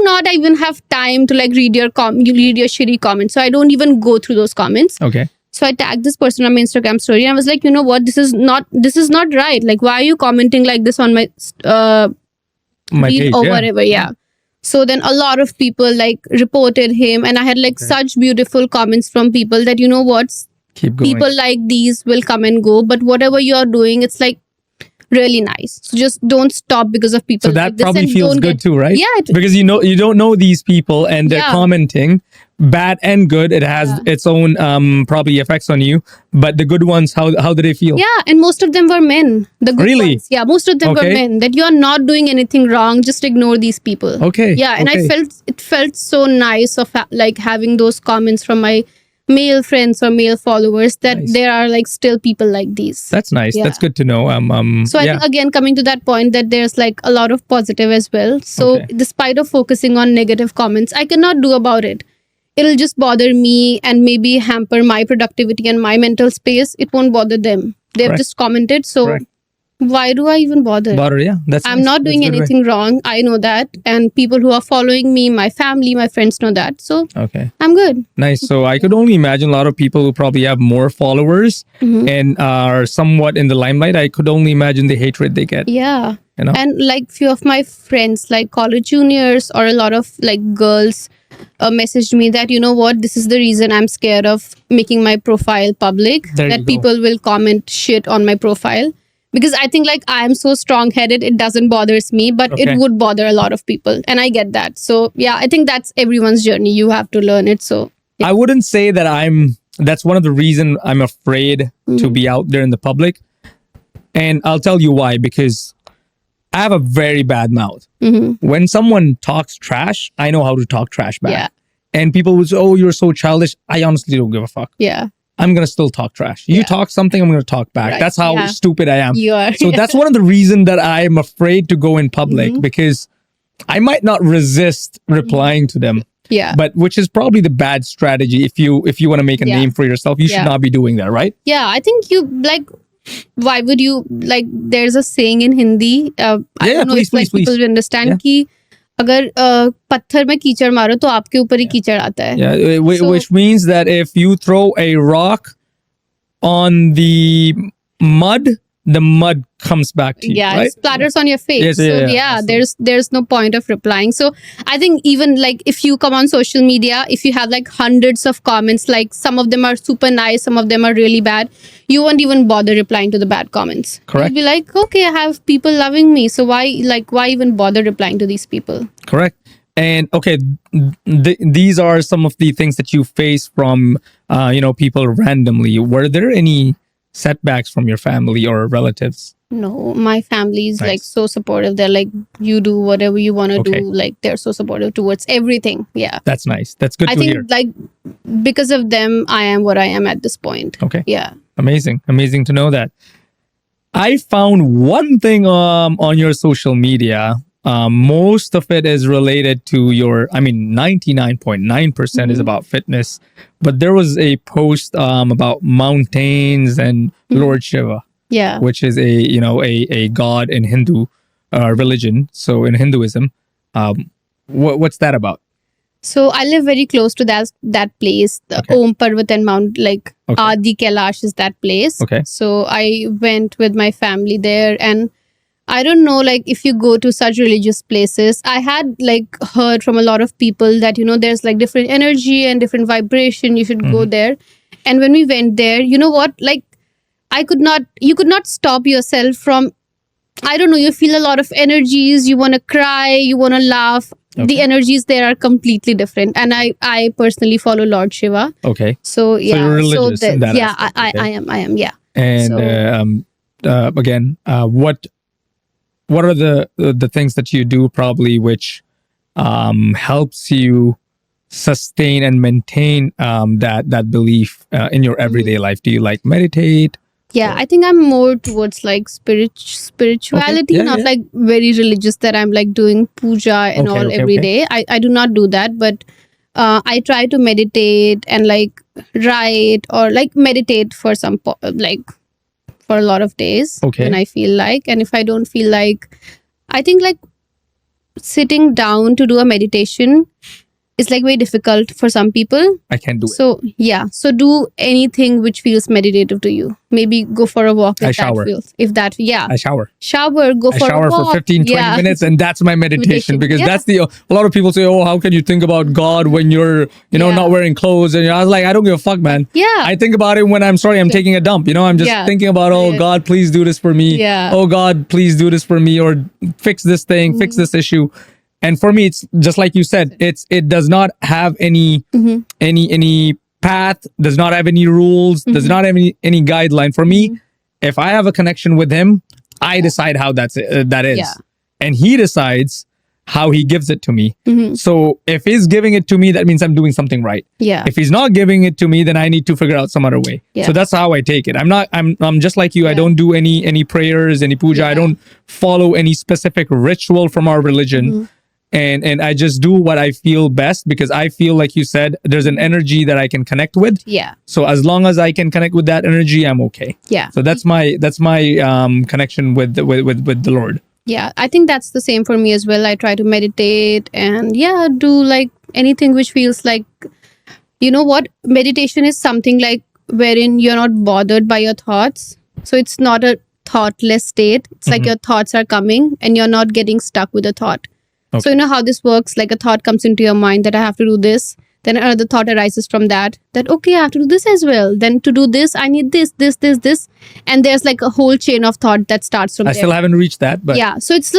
not even have time to like read your shitty comments. So I don't even go through those comments. Okay. So I tagged this person on my Instagram story, and I was like, you know what? This is not right. Like, why are you commenting like this on my My reel page, or yeah. whatever? Yeah. So then a lot of people like reported him, and I had like such beautiful comments from people that, you know what, Keep going. people like these will come and go, but whatever you're doing, it's like really nice. So just don't stop because of people So that like this, probably and feels don't good get- too, right? Yeah, Because you don't know these people and they're Yeah. commenting bad and good. It has its own probably effects on you. But the good ones, how do they feel? yeah, and most of them were men. The good Really? ones. Yeah, most of them were Okay. men. That you are not doing anything wrong. Just ignore these people. Okay. Yeah, and okay. it felt so nice of like having those comments from my male friends or male followers that Nice. there are like still people like these. That's nice. Yeah. That's good to know. So I yeah. think again coming to that point that there's like a lot of positive as well. So Okay. despite of focusing on negative comments, I cannot do about it. It'll just bother me and maybe hamper my productivity and my mental space. It won't bother them. They've Correct. just commented. So Correct. why do I even bother? Butter, yeah. That's I'm nice. not doing That's a good way. anything wrong. I know that. And people who are following me, my family, my friends know that. So Okay. I'm good. Nice. So I could only imagine a lot of people who probably have more followers Mm-hmm. and are somewhat in the limelight. I could only imagine the hatred they get. Yeah. You know? And like few of my friends, like college juniors or a lot of like girls messaged me that, you know what, this is the reason I'm scared of making my profile public. There you That go. people will comment shit on my profile. Because I think like I am so strong headed, it doesn't bothers me, but Okay. it would bother a lot of people. And I get that. So yeah, I think that's everyone's journey. You have to learn it. So I wouldn't say that that's one of the reason I'm afraid to be out there in the public. And I'll tell you why, because I have a very bad mouth. When someone talks trash, I know how to talk trash back. Yeah. And people would say, oh, you're so childish. I honestly don't give a fuck. yeah, I'm going to still talk trash. You Yeah. talk something, I'm going to talk back. Right. That's how Yeah. stupid I am. you are. So that's one of the reasons that I'm afraid to go in public because I might not resist replying to them. yeah. But which is probably the bad strategy if you want to make a Yeah. name for yourself. You should Yeah. not be doing that, right? Yeah, I think you like. Why would you like? There's a saying in Hindi. I Yeah, don't know please, if like please, people will understand Yeah. कि अगर पत्थर में कीचड़ मारो तो आपके ऊपर ही कीचड़ आता है. Yeah, So- which means that if you throw a rock on the mud comes back to you, Yeah, right? it splatters on your face. Yes, so yeah, yeah, absolutely. there's no point of replying. So I think even like if you come on social media, if you have like hundreds of comments, like some of them are super nice, some of them are really bad, you won't even bother replying to the bad comments. Correct. You'll be like, okay, I have people loving me, so why even bother replying to these people? Correct. And okay, these are some of the things that you face from people randomly. Were there any setbacks from your family or relatives? No, my family is Nice. like so supportive. They're like, you do whatever you want to Okay. do. Like they're so supportive towards everything. Yeah. That's nice. That's good I to think hear. like because of them, I am what I am at this point. Okay. Yeah. Amazing to know that. I found one thing on your social media. Most of it is related to 99.9% is about fitness, but there was a post about mountains and Lord Shiva, Yeah. which is a god in Hindu religion. So in Hinduism, what's that about? So I live very close to that place. The Okay. Om Parvat and Mount like Okay. Adi Kailash is that place. Okay. So I went with my family there, and I don't know, like if you go to such religious places, I had like heard from a lot of people that, there's like different energy and different vibration. You should go there. And when we went there, you know what? Like you could not stop yourself from, I don't know, you feel a lot of energies. You want to cry, you want to laugh. Okay. The energies there are completely different. And I personally follow Lord Shiva. Okay. So yeah. you're religious in that yeah, aspect, I okay. am. Yeah. And again, what are the things that you do probably which helps you sustain and maintain that belief in your everyday life? Do you like meditate? Yeah, I think I'm more towards like spirituality, Yeah, not yeah. like very religious that I'm like doing puja and Okay, all okay, every okay. day. I do not do that, but I try to meditate and like write or like meditate for like for a lot of days Okay. when I feel like. And if I don't feel like, I think like sitting down to do a meditation is like very difficult for some people. I can't do it. So yeah, so do anything which feels meditative to you. Maybe go for a walk. If I that shower. feels, if that, yeah, I shower. go I for shower a walk. for 15, 20 Yeah. minutes, and that's my meditation. Because Yeah. that's a lot of people say, oh, how can you think about God when you're, Yeah. not wearing clothes? And I was like, I don't give a fuck, man. Yeah. I think about it when I'm taking a dump. I'm just Yeah. thinking about, oh, Yeah. God, please do this for me. Yeah. Oh, God, please do this for me, or fix this thing, fix this issue. And for me, it's just like you said, it does not have any path, does not have any rules, does not have any guideline. For me, if I have a connection with him, I decide how that is. Yeah. And he decides how he gives it to me. Mhm. So if he's giving it to me, that means I'm doing something right. Yeah. If he's not giving it to me, then I need to figure out some other way. Yeah. So that's how I take it. I'm just like you. I Yeah. don't do any prayers, any puja. I Yeah. don't follow any specific ritual from our religion. And I just do what I feel best, because I feel, like you said, there's an energy that I can connect with. Yeah. So as long as I can connect with that energy, I'm okay. Yeah. So that's my connection with the Lord. Yeah, I think that's the same for me as well. I try to meditate and do like anything which feels like, what? Meditation is something like wherein you're not bothered by your thoughts. So it's not a thoughtless state. It's like your thoughts are coming and you're not getting stuck with a thought. Okay. So you know how this works? Like a thought comes into your mind that I have to do this. Then another thought arises from that okay, I have to do this as well. Then to do this, I need this. And there's like a whole chain of thought that starts from I there. still haven't reached that, but Yeah. So it's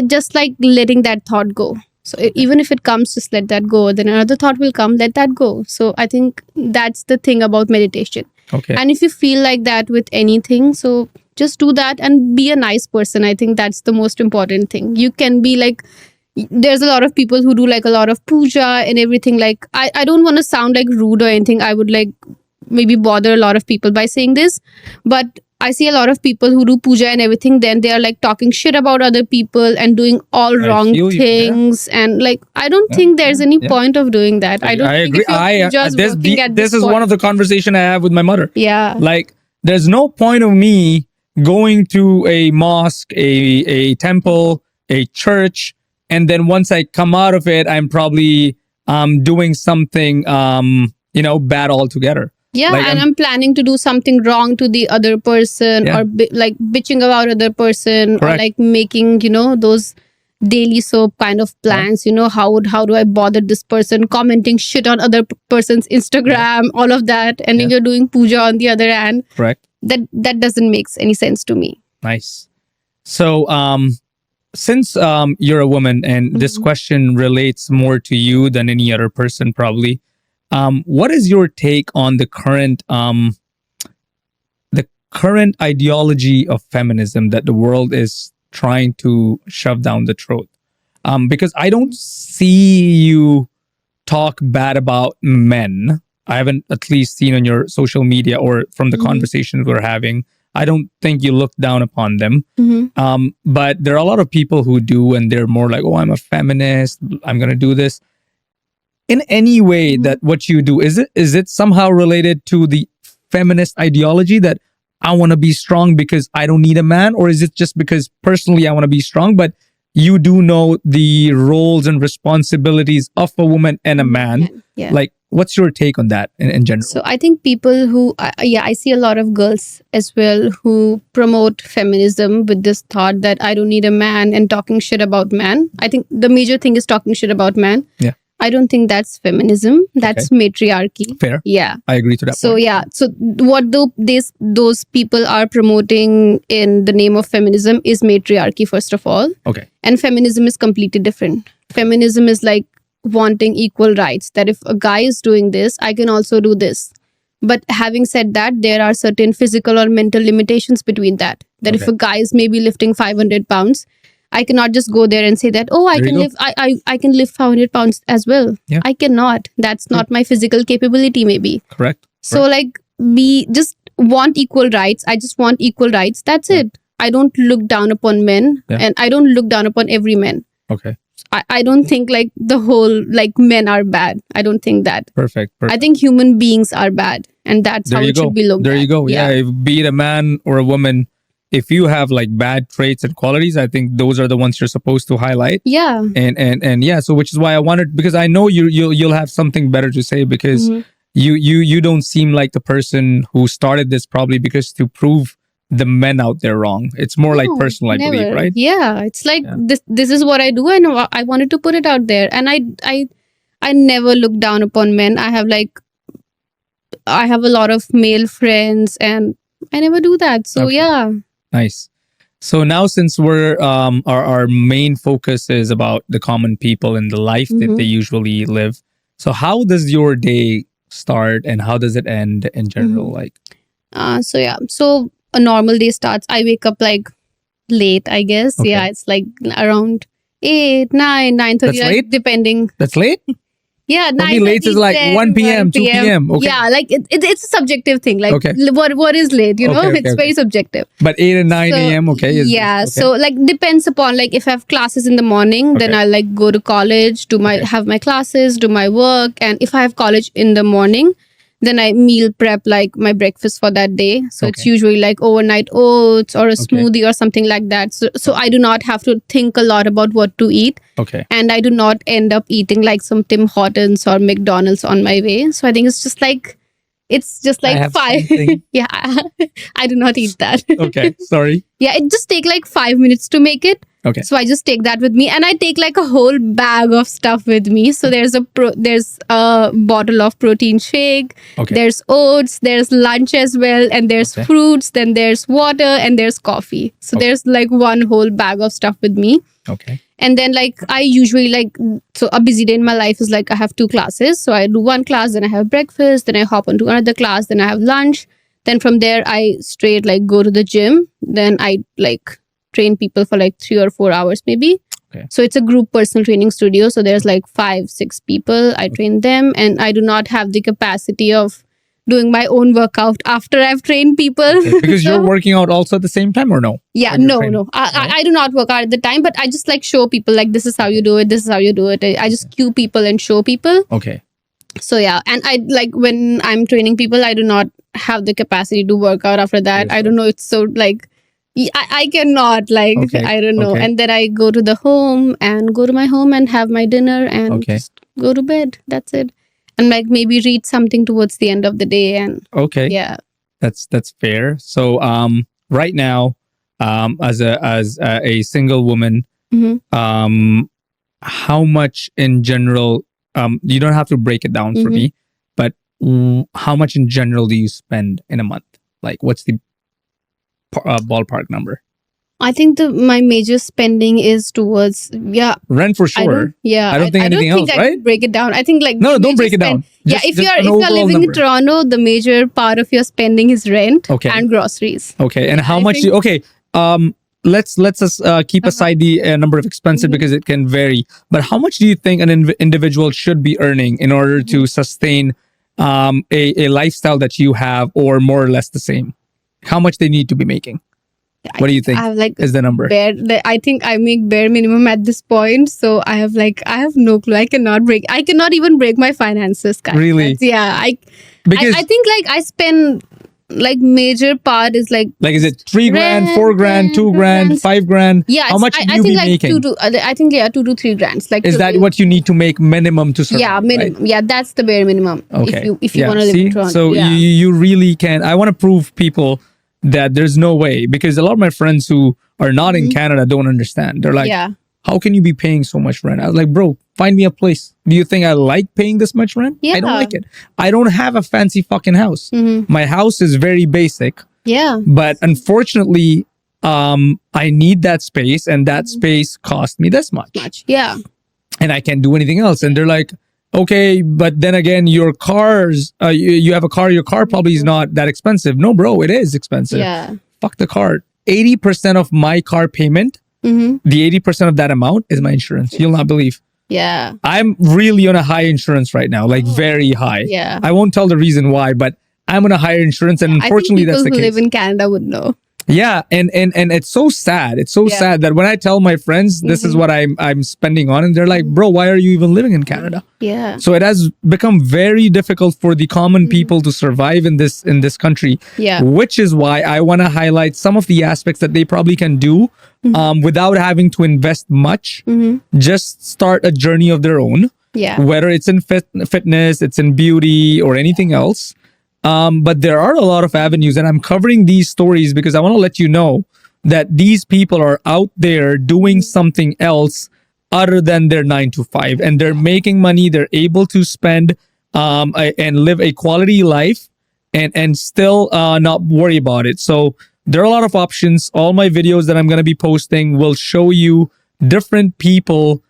just like letting that thought go. So even if it comes, just let that go. Then another thought will come, let that go. So I think that's the thing about meditation. okay. And if you feel like that with anything, so just do that and be a nice person. I think that's the most important thing. You can be like, there's a lot of people who do like a lot of puja and everything. Like, I don't want to sound like rude or anything. I would like maybe bother a lot of people by saying this, but I see a lot of people who do puja and everything, then they are like talking shit about other people and doing all wrong feel you, things. And like, I don't think there's any point of doing that. I don't I think agree. if your puja is working at This is point. one of the conversation I have with my mother. Yeah. Like, there's no point of me going to a mosque, a temple, a church, and then once I come out of it, I'm probably doing something bad altogether. Yeah, Like, and I'm planning to do something wrong to the other person, Yeah. or like bitching about other person, or Correct. like making those daily soap kind of plans. How do I bother this person, commenting shit on other person's Instagram, all of that, and then Yeah. you're doing puja on the other hand. Correct. That doesn't make any sense to me. Nice. So, since you're a woman, and this question relates more to you than any other person, probably. What is your take on the current ideology of feminism that the world is trying to shove down the throat? Because I don't see you talk bad about men. I haven't at least seen on your social media or from the conversations we're having. I don't think you look down upon them. But there are a lot of people who do, and they're more like, oh, I'm a feminist, I'm going to do this. In any way that what you do, is it somehow related to the feminist ideology that I want to be strong because I don't need a man? Or is it just because personally I want to be strong, but you do know the roles and responsibilities of a woman and a man? Yeah. Like, what's your take on that in general? So I think people who, I see a lot of girls as well who promote feminism with this thought that I don't need a man and talking shit about man. I think the major thing is talking shit about man. Yeah. I don't think that's feminism. That's matriarchy. Fair. Yeah. I agree to that So point. yeah. So what those people are promoting in the name of feminism is matriarchy, first of all. Okay. And feminism is completely different. Feminism is like wanting equal rights, that if a guy is doing this, I can also do this. But having said that, there are certain physical or mental limitations between that. That if Okay. a guy is maybe lifting 500 pounds, I cannot just go there and say that, oh, I There you can go. lift I can lift 500 pounds as well. Yeah. I cannot. That's not my physical capability maybe. Correct. So like we just want equal rights. I just want equal rights. That's it. I don't look down upon men and I don't look down upon every man. Okay. I don't think like the whole like men are bad. I don't think that. Perfect. I think human beings are bad, and that's There how you it go. should be looked There at. you go. Yeah. If, be it a man or a woman, if you have like bad traits and qualities, I think those are the ones you're supposed to highlight. Yeah. And yeah, so which is why I wanted, because I know you'll have something better to say, because you don't seem like the person who started this probably because to prove the men out there wrong. It's more like No, personal, I believe, never. right? Yeah. It's like this is what I do, and I wanted to put it out there. And I never look down upon men. I have a lot of male friends, and I never do that. So Okay. yeah. Nice. So now, since we're our main focus is about the common people and the life that they usually live. So how does your day start and how does it end in general? Like, So yeah. So a normal day starts. I wake up like late, I guess. Okay. Yeah, it's like around 8, 9, 9:30, That's like, late? depending. that's late? Yeah, For me, 9:30, late is like 10, 1 p.m., 2 p.m. Okay. Yeah, like it's a subjective thing. Like Okay. what is late? You know, Okay, it's okay. very subjective. But 8 and 9 So, a.m. Okay. yeah. okay. So like depends upon like if I have classes in the morning, then Okay. I'll like go to college, have my classes, do my work, and if I have college in the morning, then I meal prep like my breakfast for that day. So it's Okay. usually like overnight oats or a smoothie or something like that. So I do not have to think a lot about what to eat. Okay. And I do not end up eating like some Tim Hortons or McDonald's on my way. So I think it's just like have 5. something. Yeah, I do not eat that. Okay. Sorry. Yeah, it just take like 5 minutes to make it. Okay. So I just take that with me, and I take like a whole bag of stuff with me. So there's a bottle of protein shake. Okay. There's oats. There's lunch as well, and there's Okay. fruits. Then there's water, and there's coffee. So there's like one whole bag of stuff with me. Okay. And then like I usually like, so a busy day in my life is like I have 2 classes. So I do one class, then I have breakfast, then I hop onto another class, then I have lunch. Then from there I straight like go to the gym. Then I like train people for like 3 or 4 hours maybe. Okay. So it's a group personal training studio. So there's like 5-6 people. I train them, and I do not have the capacity of doing my own workout after I've trained people. Okay. Because So- you're working out also at the same time, or no? yeah, when you're no, training? no. I do not work out at the time, but I just like show people like this is how you do it. This is how you do it. I just cue people and show people. Okay. So yeah, and I like when I'm training people, I do not have the capacity to work out after that. Yes, I don't know. It's so like I cannot like Okay, I don't know. okay. And then I go to my home and have my dinner and Okay. just go to bed. That's it. And like maybe read something towards the end of the day. And Okay. yeah. That's fair. So right now, as a single woman, Mhm. how much in general, you don't have to break it down for Mhm. me, but how much in general do you spend in a month? Like, what's the ballpark number? I think my major spending is towards Rent for sure. I don't think anything else, I right? can break it down. I think like No, the don't major break it down. Yeah, Just- if just you're an overall living number. in Toronto, the major part of your spending is rent Okay. and groceries. Okay, and how I much? think- Okay, let's keep Uh-huh. aside the number of expenses Mhm. because it can vary. But how much do you think an individual should be earning in order Mm-hmm. to sustain a lifestyle that you have, or more or less the same? How much they need to be making? What do you think I have like is the number? I think I make bare minimum at this point. So I have no clue. I cannot even break my finances, guys. Really? Yeah. Because I think like I spend like major part is like Is it 3 grand, rent, 4 grand, 2 grand, rent. 5 grand? Yeah, How much I do you think be like making? I think 2 to 3 grand. Like Is that what you need to make minimum to survive? Yeah, minimum. Right? Yeah, that's the bare minimum. Okay. If you want to live in Toronto. So yeah. you really can. I want to prove people that there's no way, because a lot of my friends who are not in Canada don't understand. They're like, Yeah. how can you be paying so much rent? I was like, bro, find me a place. Do you think I like paying this much rent? I don't Yeah. like it. I don't have a fancy fucking house. My house is very basic, Yeah. but unfortunately, I need that space, and that space cost me this much. Yeah. And I can't do anything else. And they're like, okay, but then again, your cars, you have a car, your car probably is not that expensive. No, bro, it is expensive. Yeah. Fuck the car. 80% of my car payment, the 80% of that amount is my insurance. You'll not believe. Yeah. I'm really on a high insurance right now, like very high. Yeah. I won't tell the reason why, but I'm on a higher insurance, and unfortunately, that's the people who case. live in Canada would know. Yeah, and it's so sad. It's so sad that when I tell my friends this is what I'm spending on, and they're like, "Bro, why are you even living in Canada?" Yeah. So it has become very difficult for the common people to survive in this country. Yeah. Which is why I want to highlight some of the aspects that they probably can do without having to invest much. Just start a journey of their own. Yeah. Whether it's in fitness, it's in beauty, or anything else. But there are a lot of avenues, and I'm covering these stories because I want to let you know that these people are out there doing something else other than their 9 to 5, and they're making money. They're able to spend and live a quality life and still not worry about it. So there are a lot of options. All my videos that I'm going to be posting will show you different people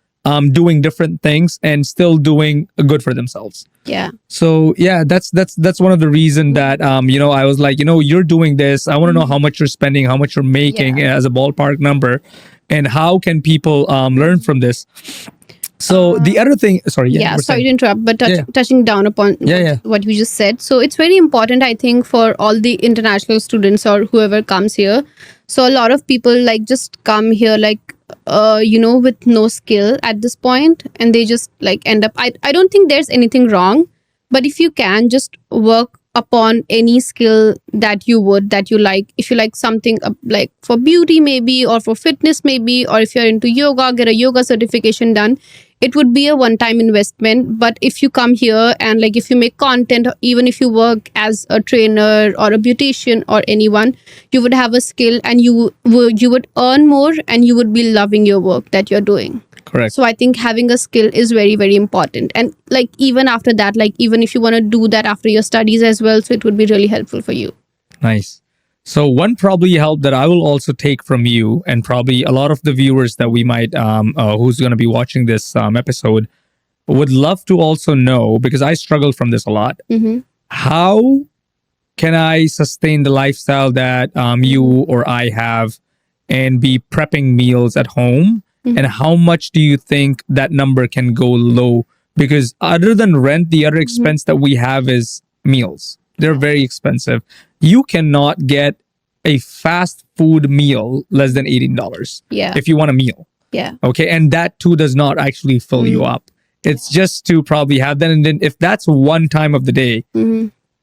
doing different things and still doing good for themselves. Yeah. So yeah, that's one of the reason that I was like, you're doing this. I want to know how much you're spending, how much you're making as a ballpark number, and how can people learn from this. So the other thing, sorry to interrupt, but touching down upon what you just said. So it's very important, I think, for all the international students or whoever comes here. So a lot of people like just come here like with no skill at this point, and they just like end up. I don't think there's anything wrong, but if you can just work upon any skill that you like, if you like something like for beauty maybe, or for fitness maybe, or if you're into yoga, get a yoga certification done. It would be a one-time investment, but if you come here and like if you make content, or even if you work as a trainer or a beautician or anyone, you would have a skill, and you would earn more, and you would be loving your work that you're doing. Correct. So I think having a skill is very, very important. And like even after that, like even if you want to do that after your studies as well, so it would be really helpful for you. Nice. So one probably help that I will also take from you, and probably a lot of the viewers that we might, who's going to be watching this episode, would love to also know, because I struggle from this a lot. How can I sustain the lifestyle that you or I have and be prepping meals at home? And how much do you think that number can go low? Because other than rent, the other expense that we have is meals. They're very expensive. You cannot get a fast food meal less than $18 if you want a meal. Yeah. Okay. And that too does not actually fill you up. It's just to probably have that. And then if that's one time of the day,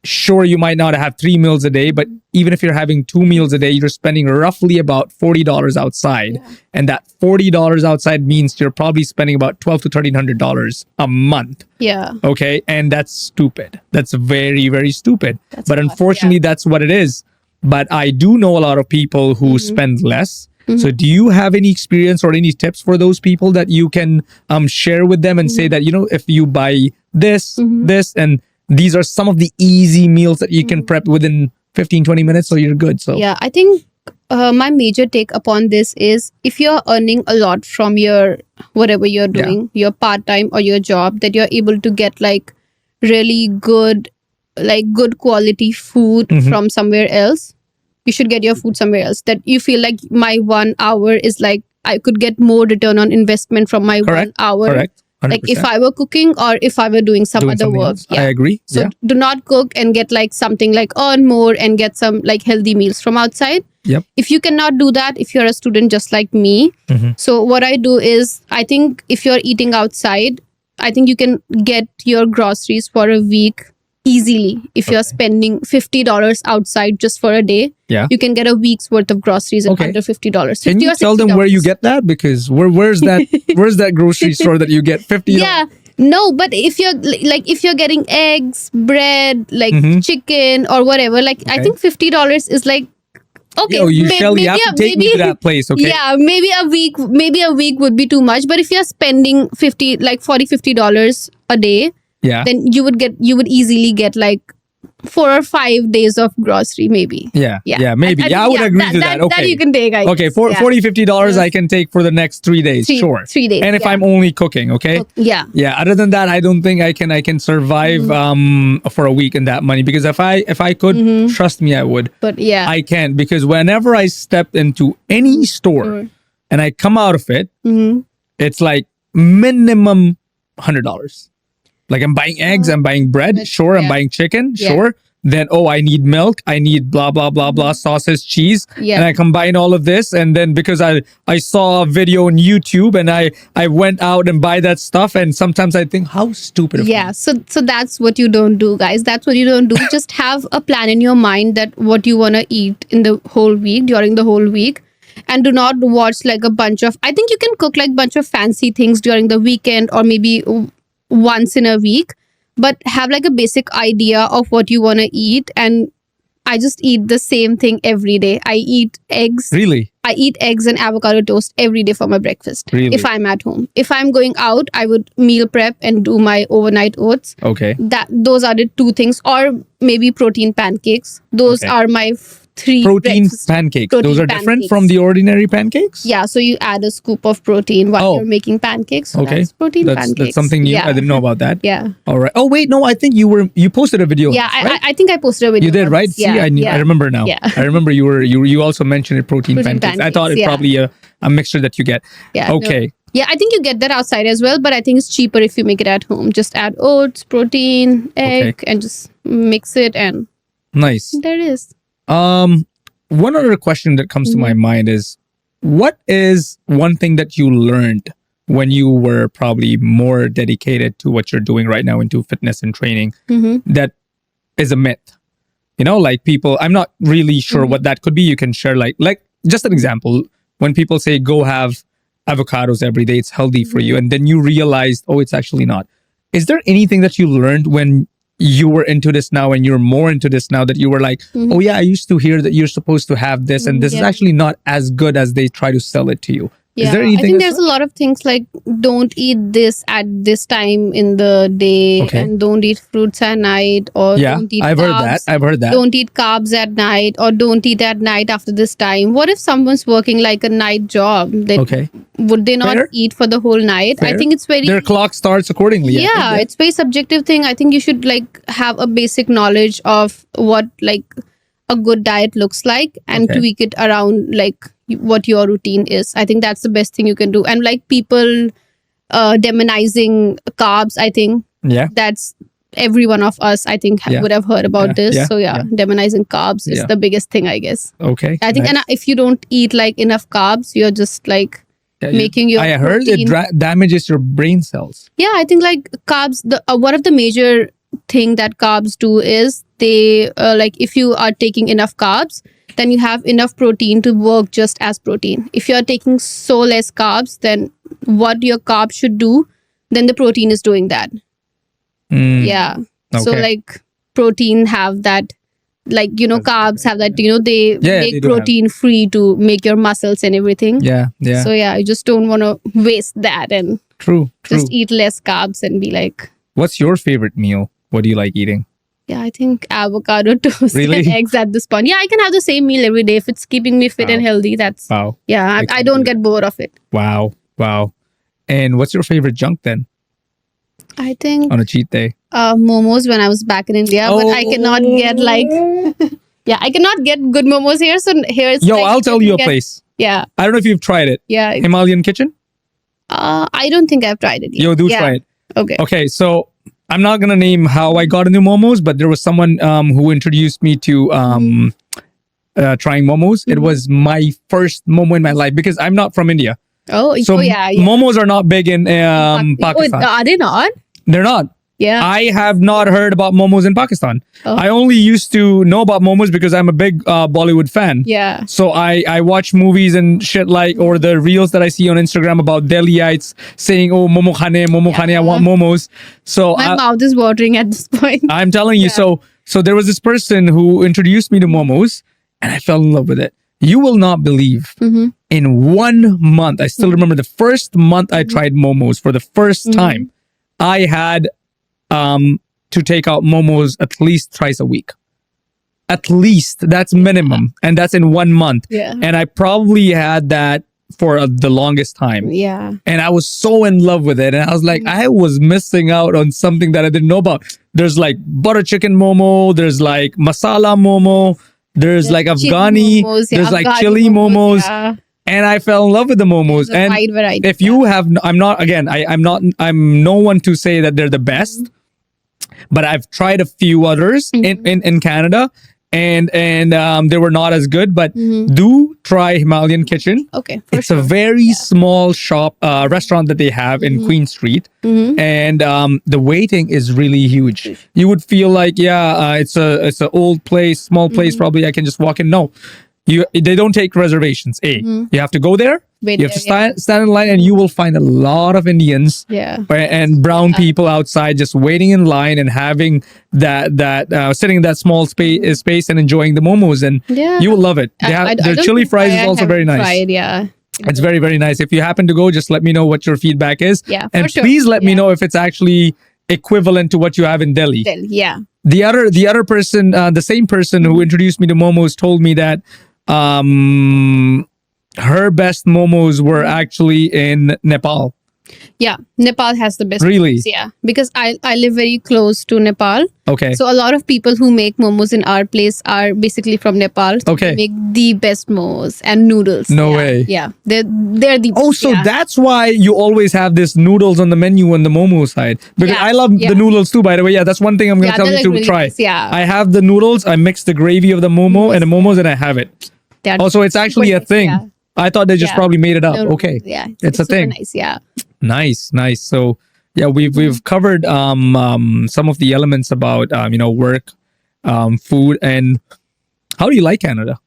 sure, you might not have 3 meals a day, but even if you're having 2 meals a day, you're spending roughly about $40 outside. Yeah. And that $40 outside means you're probably spending about $1,200 to $1,300 a month. Yeah. Okay. And that's stupid. That's very, very stupid. But unfortunately, that's what it is. But I do know a lot of people who spend less. So do you have any experience or any tips for those people that you can share with them and say that, if you buy this, this, and these are some of the easy meals that you can prep within 15, 20 minutes, so you're good. So yeah, I think my major take upon this is, if you're earning a lot from your whatever you're doing, your part-time or your job, that you're able to get like really good quality food from somewhere else, you should get your food somewhere else. That you feel like my 1 hour is like, I could get more return on investment from my 1 hour. Correct. 100%. Like if I were cooking or if I were doing some other work. I agree. So do not cook and get like something like earn more and get some like healthy meals from outside. Yep. If you cannot do that, if you're a student just like me, so what I do is, I think if you're eating outside, I think you can get your groceries for a week easily. If you're spending $50 outside just for a day, Yeah. you can get a week's worth of groceries in Okay. under $50. Can 50 you or tell them where you $60. get that? Because where's that grocery store that you get 50? Yeah. No, but if you're if you're getting eggs, bread, like chicken or whatever, like I Okay. think $50 is like okay. Yo, you Shelly, you have to take me to that place, okay? Yeah, maybe a week would be too much. But if you're spending $50 a day, Yeah. then you would easily get like 4 or 5 days of grocery, maybe. Yeah. Maybe. I I think, would agree to that. Okay. That you can take. I Okay, guess. for Yeah. $40, $50 I can take for the next 3 days. Sure. 3 days. And if yeah. I'm only cooking, okay? Yeah. Yeah. Other than that, I don't think I can survive for a week in that money. Because if I could, trust me, I would. But yeah. I can't, because whenever I step into any store and I come out of it, it's like minimum $100. Like I'm buying eggs, I'm buying bread, sure, I'm buying chicken, sure. Then I need milk, I need blah blah blah blah sausage, cheese, and I combine all of this, and then because I saw a video on YouTube and I went out and buy that stuff, and sometimes I think how stupid. Of me. So that's what you don't do, guys. That's what you don't do. Just have a plan in your mind that what you want to eat in the whole week, during the whole week. And do not watch like a bunch of, I think you can cook like bunch of fancy things during the weekend or maybe once in a week, but have like a basic idea of what you want to eat. And I just eat the same thing every day. I eat eggs. Really? I eat eggs and avocado toast every day for my breakfast. Really? If I'm at home. If I'm going out, I would meal prep and do my overnight oats. Okay. Those are the two things, or maybe protein pancakes. Those are my 3 protein breakfast pancakes. protein Those are different pancakes. from the ordinary pancakes? Yeah, so you add a scoop of protein while you're making pancakes. So Okay. that's protein pancakes. That's something new. Yeah. I didn't know about that. Yeah. All right. Oh wait, no, I think you posted a video. Yeah, of this, right? I think I posted a video. You did, of right? this. See, Yeah, I remember now. Yeah. I remember you also mentioned it, protein pancakes. I thought it yeah. probably a mixture that you get. Yeah. Okay. No. Yeah, I think you get that outside as well, but I think it's cheaper if you make it at home. Just add oats, protein, egg, and just mix it, and Nice. there it is. One other question that comes to my mind is, what is one thing that you learned when you were probably more dedicated to what you're doing right now into fitness and training that is a myth? You know, like people, I'm not really sure what that could be. You can share like just an example. When people say go have avocados every day, it's healthy for you. And then you realized, it's actually not. Is there anything that you learned when you were into this now and you're more into this now that you were like, oh yeah, I used to hear that you're supposed to have this and this is actually not as good as they try to sell it to you? Yeah, Is there anything I think there's a lot of things like don't eat this at this time in the day, and don't eat fruits at night, or don't eat I've carbs. heard that. Don't eat carbs at night, or don't eat at night after this time. What if someone's working like a night job? Would they not eat for the whole night? Fair. I think it's very their clock starts accordingly. Yeah, it's very subjective thing. I think you should like have a basic knowledge of what like a good diet looks like and tweak it around like what your routine is. I think that's the best thing you can do. And like people demonizing carbs, I think that's every one of us, I think, would have heard about this. So demonizing carbs is the biggest thing, I guess. Okay. I think, and if you don't eat like enough carbs, you're just like making your I heard it damages your brain cells. Yeah, I think like carbs, the one of the major thing that carbs do is they like if you are taking enough carbs, then you have enough protein to work just as protein. If you're taking so less carbs, then what your carbs should do, then the protein is doing that. Yeah. So like protein have that, like, you know, carbs have that, you know, they make protein free to make your muscles and everything. Yeah. So yeah, you just don't want to waste that and just eat less carbs and be like. What's your favorite meal? What do you like eating? Yeah, I think avocado toast Really? and eggs at this point. Yeah, I can have the same meal every day if it's keeping me fit and healthy. That's yeah, I don't get bored of it. Wow. And what's your favorite junk then? I think on a cheat day, momos when I was back in India, but I cannot get like I cannot get good momos here. So here it's like, I'll tell you a place. Yeah, I don't know if you've tried it. Yeah, Himalayan Kitchen. I don't think I've tried it yet. Try it. Okay, so I'm not gonna name how I got into momos, but there was someone who introduced me to trying momos. It was my first momo in my life because I'm not from India. So momos are not big in Pakistan. Are they not? They're not. Yeah. I have not heard about momos in Pakistan. Oh. I only used to know about momos because I'm a big Bollywood fan. Yeah. So I watch movies and shit like, or the reels that I see on Instagram about Delhiites saying, "Oh, momo khane, I want momos." So My mouth is watering at this point. I'm telling you. So there was this person who introduced me to momos, and I fell in love with it. You will not believe. In 1 month, I still remember the first month I tried momos for the first time. I had to take out momos at least thrice a week. At least, that's minimum, and that's in 1 month. Yeah. And I probably had that for the longest time. Yeah. And I was so in love with it. And I was like, I was missing out on something that I didn't know about. There's like butter chicken momo. There's like masala momo. There's like Afghani. Momos, there's like Afghani chili momos. Yeah. And I fell in love with the momos. There's a And wide variety. if you have, I'm not, again, I'm no one to say that they're the best, but I've tried a few others in Canada. And they were not as good, but do try Himalayan Kitchen. Okay, It's a very small shop, restaurant that they have in Queen Street, and the waiting is really huge. You would feel like, it's a old place, small place. Probably I can just walk in. No, they don't take reservations. You have to go there. Wait You have to there, stand in line, and you will find a lot of Indians and brown people outside just waiting in line and having that sitting in that small space and enjoying the momos, and you will love it. Their don't chili think fries I is also very haven't nice. Tried, yeah. It's very, very nice. If you happen to go, just let me know what your feedback is. Yeah, for and sure. please let me know if it's actually equivalent to what you have in Delhi. Yeah. The other person, the same person who introduced me to momos, told me that her best momos were actually in Nepal. Yeah, Nepal has the best Really? momos, yeah, because I live very close to Nepal. Okay. So a lot of people who make momos in our place are basically from Nepal. So Okay. they make the best momos and noodles. No Yeah, way. Yeah, they're the Oh, so yeah. that's why you always have this noodles on the menu on the momo side. Because Yeah, I love yeah. the noodles too, by the way. Yeah, that's one thing I'm going to tell they're, you like, to really try. nice, yeah. I have the noodles. I mix the gravy of the momo and the momos, and I have it. They're Also, it's actually super a nice, thing. yeah. I thought they just Yeah. probably made it up. No, Okay. Yeah, It's a super thing. Nice, yeah. Nice. So yeah, we've covered some of the elements about work, food, and how do you like Canada?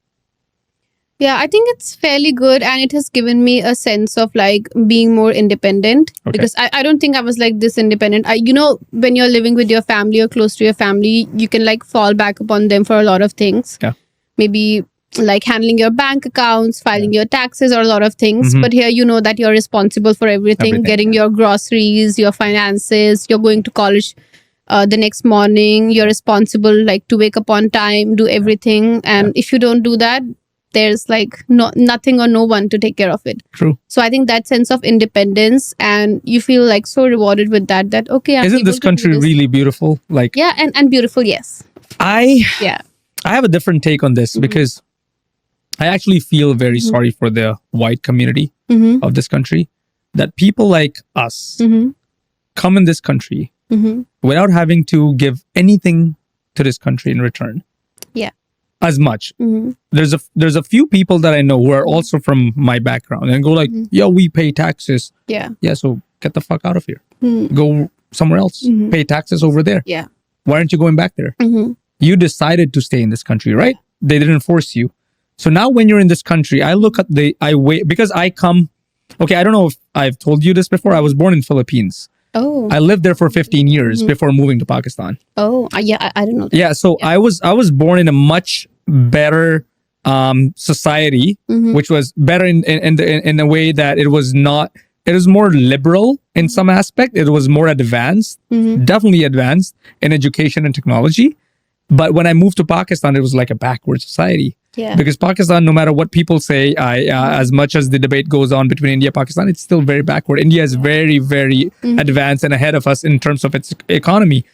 Yeah, I think it's fairly good, and it has given me a sense of like being more independent. Okay. Because I don't think I was like this independent. When you're living with your family or close to your family, you can like fall back upon them for a lot of things. Yeah. Maybe like handling your bank accounts, filing your taxes, or a lot of things. But here, you know that you're responsible for everything, getting your groceries, your finances. You're going to college the next morning. You're responsible like to wake up on time, do everything, and if you don't do that, there's like nothing or no one to take care of it. True. So I think that sense of independence, and you feel like so rewarded with that okay, I'm Isn't able this to do country this. really beautiful? Like, Yeah, and beautiful. Yes. I Yeah. have a different take on this because I actually feel very sorry for the white community of this country, that people like us come in this country without having to give anything to this country in return. Yeah. As much. There's a few people that I know who are also from my background and go like, yo, we pay taxes. Yeah. Yeah, so get the fuck out of here. Go somewhere else. Pay taxes over there. Yeah. Why aren't you going back there? You decided to stay in this country, right? They didn't force you. So now when you're in this country, I look at because I come, okay, I don't know if I've told you this before. I was born in Philippines. Oh. I lived there for 15 years before moving to Pakistan. Oh. Yeah. I don't know that. Yeah, so I was born in a much better society, which was better in a way that it was more liberal in some aspect. It was more advanced, definitely advanced in education and technology. But when I moved to Pakistan, it was like a backward society. Yeah. Because Pakistan, no matter what people say, as much as the debate goes on between India and Pakistan, it's still very backward. India is very, very advanced and ahead of us in terms of its economy.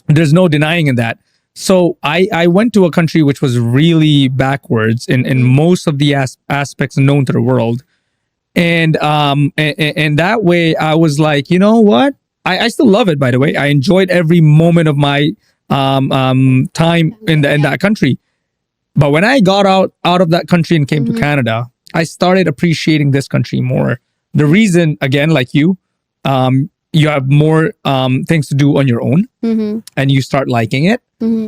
There's no denying in that. So I went to a country which was really backwards in most of the aspects known to the world. And that way I was like, you know what? I still love it, by the way. I enjoyed every moment of my time in that country. But when I got out of that country and came to Canada, I started appreciating this country more. The reason, again, like you, you have more things to do on your own, and you start liking it.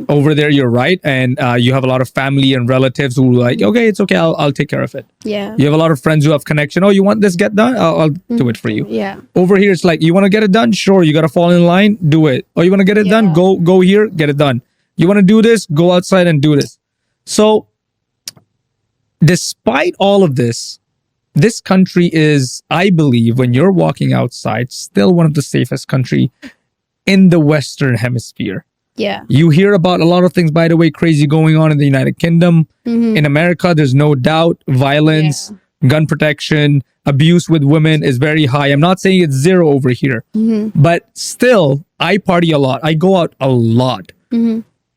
Over there, you're right, and you have a lot of family and relatives who like, okay, it's okay, I'll take care of it. Yeah. You have a lot of friends who have connection. Oh, you want this get done? I'll do it for you. Yeah. Over here, it's like, you want to get it done? Sure, you got to fall in line, do it. Oh, you want to get it done? Go here, get it done. You want to do this? Go outside and do this. So, despite all of this country is, I believe, when you're walking outside, still one of the safest country in the Western Hemisphere. Yeah. You hear about a lot of things, by the way, crazy going on in the United Kingdom. In America, there's no doubt violence, gun protection, abuse with women is very high. I'm not saying it's zero over here, but still, I party a lot. I go out a lot.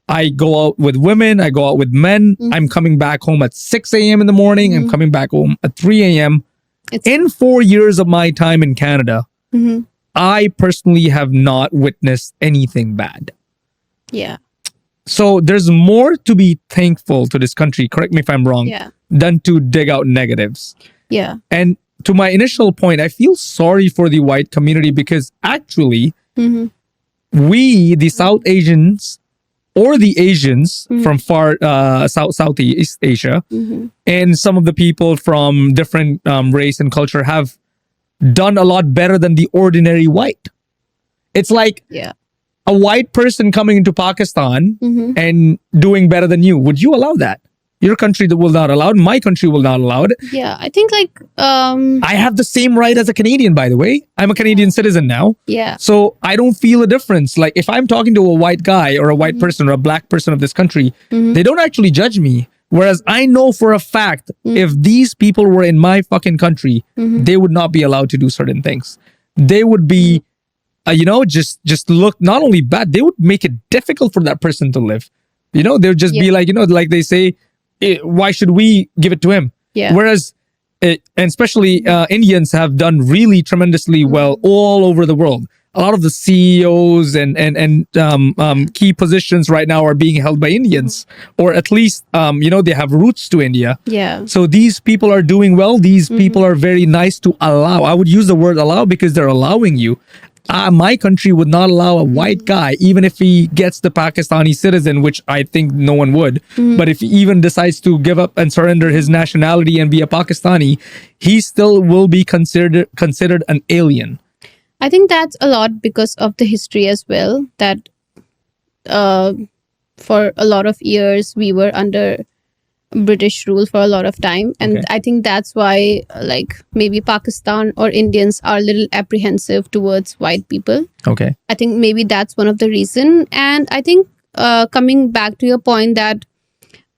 I go out with women. I go out with men. I'm coming back home at 6 a.m. in the morning. I'm coming back home at 3 a.m. In 4 years of my time in Canada, I personally have not witnessed anything bad. Yeah. So there's more to be thankful to this country, correct me if I'm wrong, than to dig out negatives. Yeah. And to my initial point, I feel sorry for the white community because actually, we, the South Asians, or the Asians from far Southeast Asia, and some of the people from different race and culture have done a lot better than the ordinary white. It's like a white person coming into Pakistan and doing better than you. Would you allow that? Your country will not allow it. My country will not allow it. Yeah, I think like I have the same right as a Canadian, by the way. I'm a Canadian citizen now. Yeah. So I don't feel a difference. Like if I'm talking to a white guy or a white person or a black person of this country, they don't actually judge me. Whereas I know for a fact, if these people were in my fucking country, they would not be allowed to do certain things. They would be, just look not only bad, they would make it difficult for that person to live. They would just be like, like they say, why should we give it to him? Yeah. Whereas, and especially Indians have done really tremendously well all over the world. A lot of the CEOs and key positions right now are being held by Indians, or at least, they have roots to India. Yeah. So these people are doing well. These people are very nice to allow. I would use the word allow because they're allowing you. My country would not allow a white guy, even if he gets the Pakistani citizen, which I think no one would. But if he even decides to give up and surrender his nationality and be a Pakistani, he still will be considered an alien. I think that's a lot because of the history as well, that for a lot of years we were under British rule for a lot of time. And I think that's why like maybe Pakistan or Indians are a little apprehensive towards white people. Okay. I think maybe that's one of the reason. And I think coming back to your point that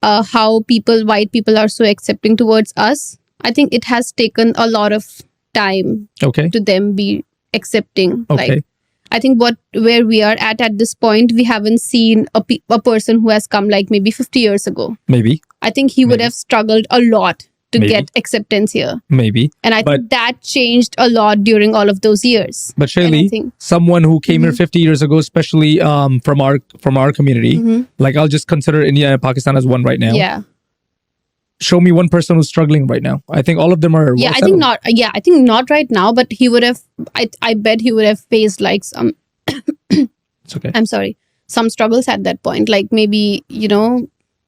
how white people are so accepting towards us, I think it has taken a lot of time to them be accepting. Like I think where we are at this point, we haven't seen a person who has come like maybe 50 years ago. Maybe. I think he would have struggled a lot to get acceptance here. Maybe. And I think that changed a lot during all of those years. But Shaylee, someone who came here 50 years ago, especially from our community, like I'll just consider India and Pakistan as one right now. Yeah. Show me one person who's struggling right now. I think all of them are. I think not. Yeah, I think not right now. But he would have. I bet he would have faced like some. It's okay. I'm sorry. Some struggles at that point. Like maybe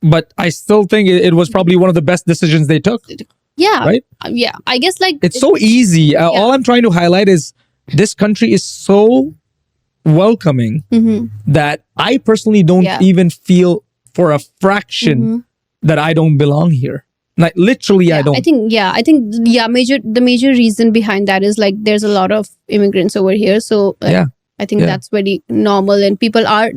But I still think it was probably one of the best decisions they took. Yeah. Right. Yeah. I guess like it's so easy. All I'm trying to highlight is this country is so welcoming that I personally don't even feel for a fraction that I don't belong here. Like literally, I don't. I think the major reason behind that is like there's a lot of immigrants over here, so I think that's very normal, and people are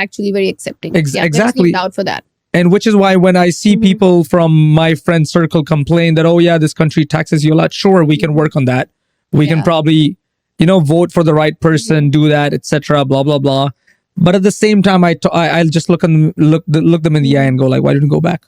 actually very accepting. Exactly, there's no doubt for that. And which is why when I see people from my friend circle complain that this country taxes you a lot, sure, we can work on that. We can probably vote for the right person, do that, etc. Blah blah blah. But at the same time, I'll just look them in the eye and go like, why didn't you go back?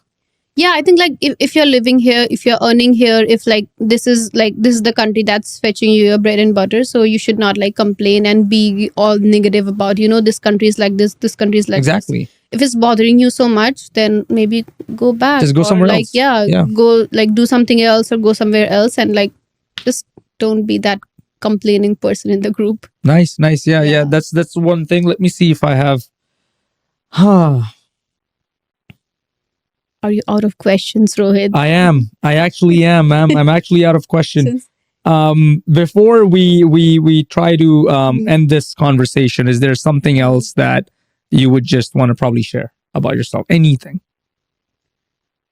Yeah, I think like if you're living here, if you're earning here, if like this is the country that's fetching you your bread and butter, so you should not like complain and be all negative about this country is like this country is like exactly. This. If it's bothering you so much, then maybe go back. Just go somewhere else. Go like do something else or go somewhere else, and like just don't be that complaining person in the group. Nice. Yeah. Yeah. That's one thing. Let me see if I have. Huh. Are you out of questions, Rohit? I am. I actually am, ma'am. I'm actually out of question. Since- Before we try to end this conversation, is there something else that you would just want to probably share about yourself? Anything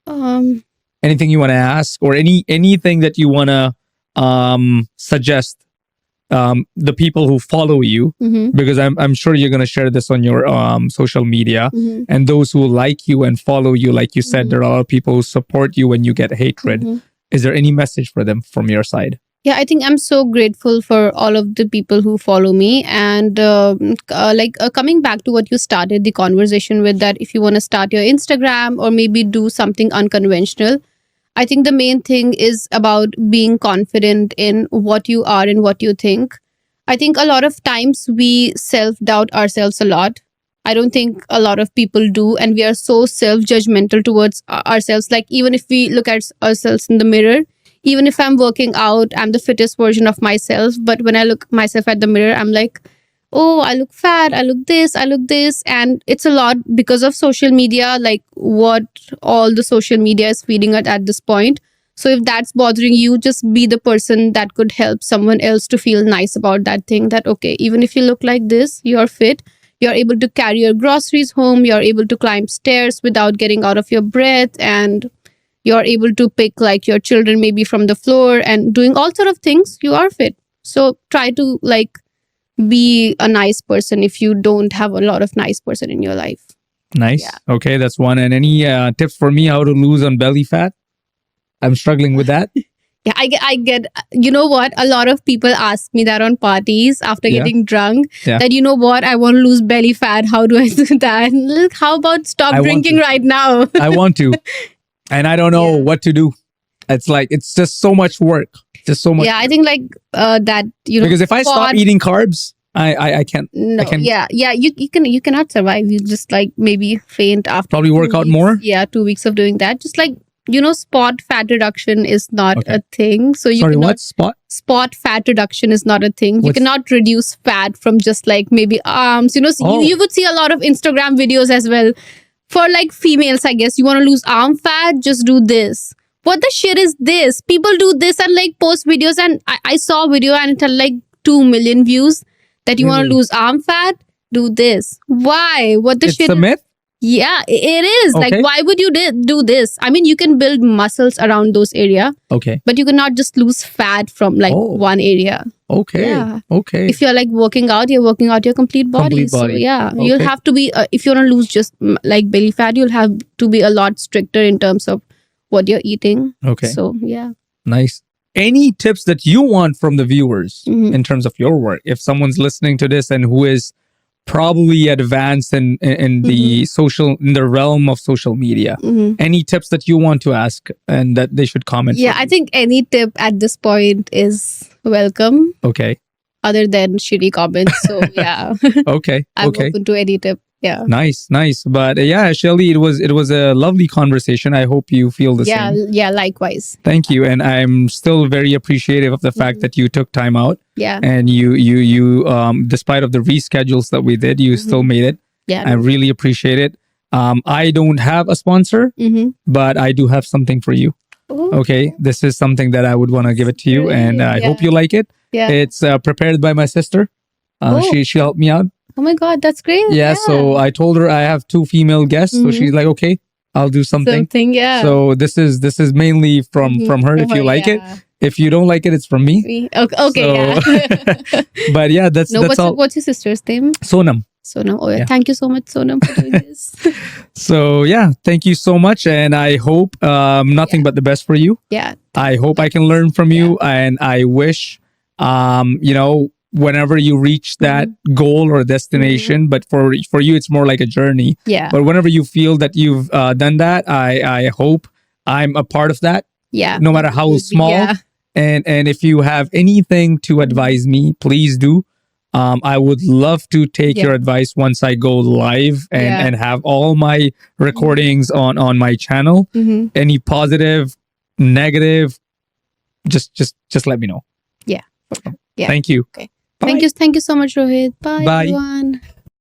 you want to ask, or anything that you want to suggest the people who follow you, because I'm sure you're going to share this on your social media, and those who like you and follow you, like you said, there are a lot of people who support you when you get hatred. Is there any message for them from your side? Yeah, I think I'm so grateful for all of the people who follow me. And coming back to what you started the conversation with, that if you want to start your Instagram or maybe do something unconventional, I think the main thing is about being confident in what you are and what you think. I think a lot of times we self-doubt ourselves a lot. I don't think a lot of people do. And we are so self-judgmental towards ourselves. Like, even if we look at ourselves in the mirror, even if I'm working out, I'm the fittest version of myself. But when I look myself at the mirror, I'm like, oh, I look fat, I look this, I look this. And it's a lot because of social media, like what all the social media is feeding at this point. So if that's bothering you, just be the person that could help someone else to feel nice about that thing. That, okay, even if you look like this, you're fit, you're able to carry your groceries home, you're able to climb stairs without getting out of your breath, and you're able to pick like your children maybe from the floor and doing all sort of things. You are fit. So try to like be a nice person if you don't have a lot of nice person in your life. Nice. Yeah. Okay, that's one. And any tips for me how to lose on belly fat? I'm struggling with that. Yeah, I get, you know what? A lot of people ask me that on parties after Yeah. getting drunk, Yeah. that, you know what? I want to lose belly fat. How do I do that? Look, how about stop I want drinking to. right now? I want to. And I don't know Yeah. what to do. It's like, it's just so much work. Just so much. Yeah, I think like that, you know, Because if I stop spot- eating carbs, I can't. No, I can you cannot survive. You just like maybe faint after probably work 2 out weeks. more. Yeah, 2 weeks of doing that. Just like, you know, spot fat reduction is not Okay. a thing. So you Sorry, cannot, what? spot fat reduction is not a thing. You What's- cannot reduce fat from just like maybe arms. You know, Oh. you would see a lot of Instagram videos as well. For like females, I guess, you want to lose arm fat, just do this. What the shit is this? People do this and like post videos, and I saw a video and it had like 2 million views, that you want Really? to lose arm fat, do this. Why? What the It's shit? a myth. Yeah, it is. Okay. Like, why would you do this? I mean, you can build muscles around those area, Okay. but you cannot just lose fat from like Oh. one area. Okay. Yeah. Okay. If you're like working out, you're working out your complete body. Complete So body. yeah, Okay. you'll have to be, if you want to lose just like belly fat, you'll have to be a lot stricter in terms of what you're eating. Okay. So yeah. Nice. Any tips that you want from the viewers Mhm. in terms of your work? If someone's listening to this and who is probably advanced in the in the realm of social media, Mhm. any tips that you want to ask and that they should comment? Yeah, for I you? think any tip at this point is welcome, Okay. other than shitty comments. So yeah, Okay. I'm Okay. open to any tip. Yeah. Nice. But yeah, Shelly, it was a lovely conversation. I hope you feel the Yeah, same. yeah, likewise. Thank you, and I'm still very appreciative of the fact that you took time out Yeah. and you despite of the reschedules that we did, you still made it. Yeah. I really appreciate it. I don't have a sponsor, Mm-hmm. but I do have something for you. Okay, this is something that I would want to give it to you, and I hope you like it. Yeah. It's prepared by my sister. She helped me out. Oh my God, that's great. Yeah, so I told her I have 2 female guests, so she's like, okay, I'll do something. yeah. So this is mainly from her. If you like it, if you don't like it, it's from me. Okay, yeah. But yeah, that's all. What's your sister's name? Sonam. Sonam. Oh yeah. Yeah. Thank you so much, Sonam, for doing this. So yeah, thank you so much, and I hope nothing but the best for you. Yeah. I hope I can learn from you, and I wish whenever you reach that goal or destination, but for you it's more like a journey. Yeah. But whenever you feel that you've done that, I hope I'm a part of that, Yeah. no matter how small. Yeah. And if you have anything to advise me, please do. I would love to take your advice once I go live and have all my recordings on my channel. Mm-hmm. Any positive, negative, just let me know. Yeah. Yeah. Thank you. Okay. Bye. Thank you so much, Rohit. Bye, Bye. everyone.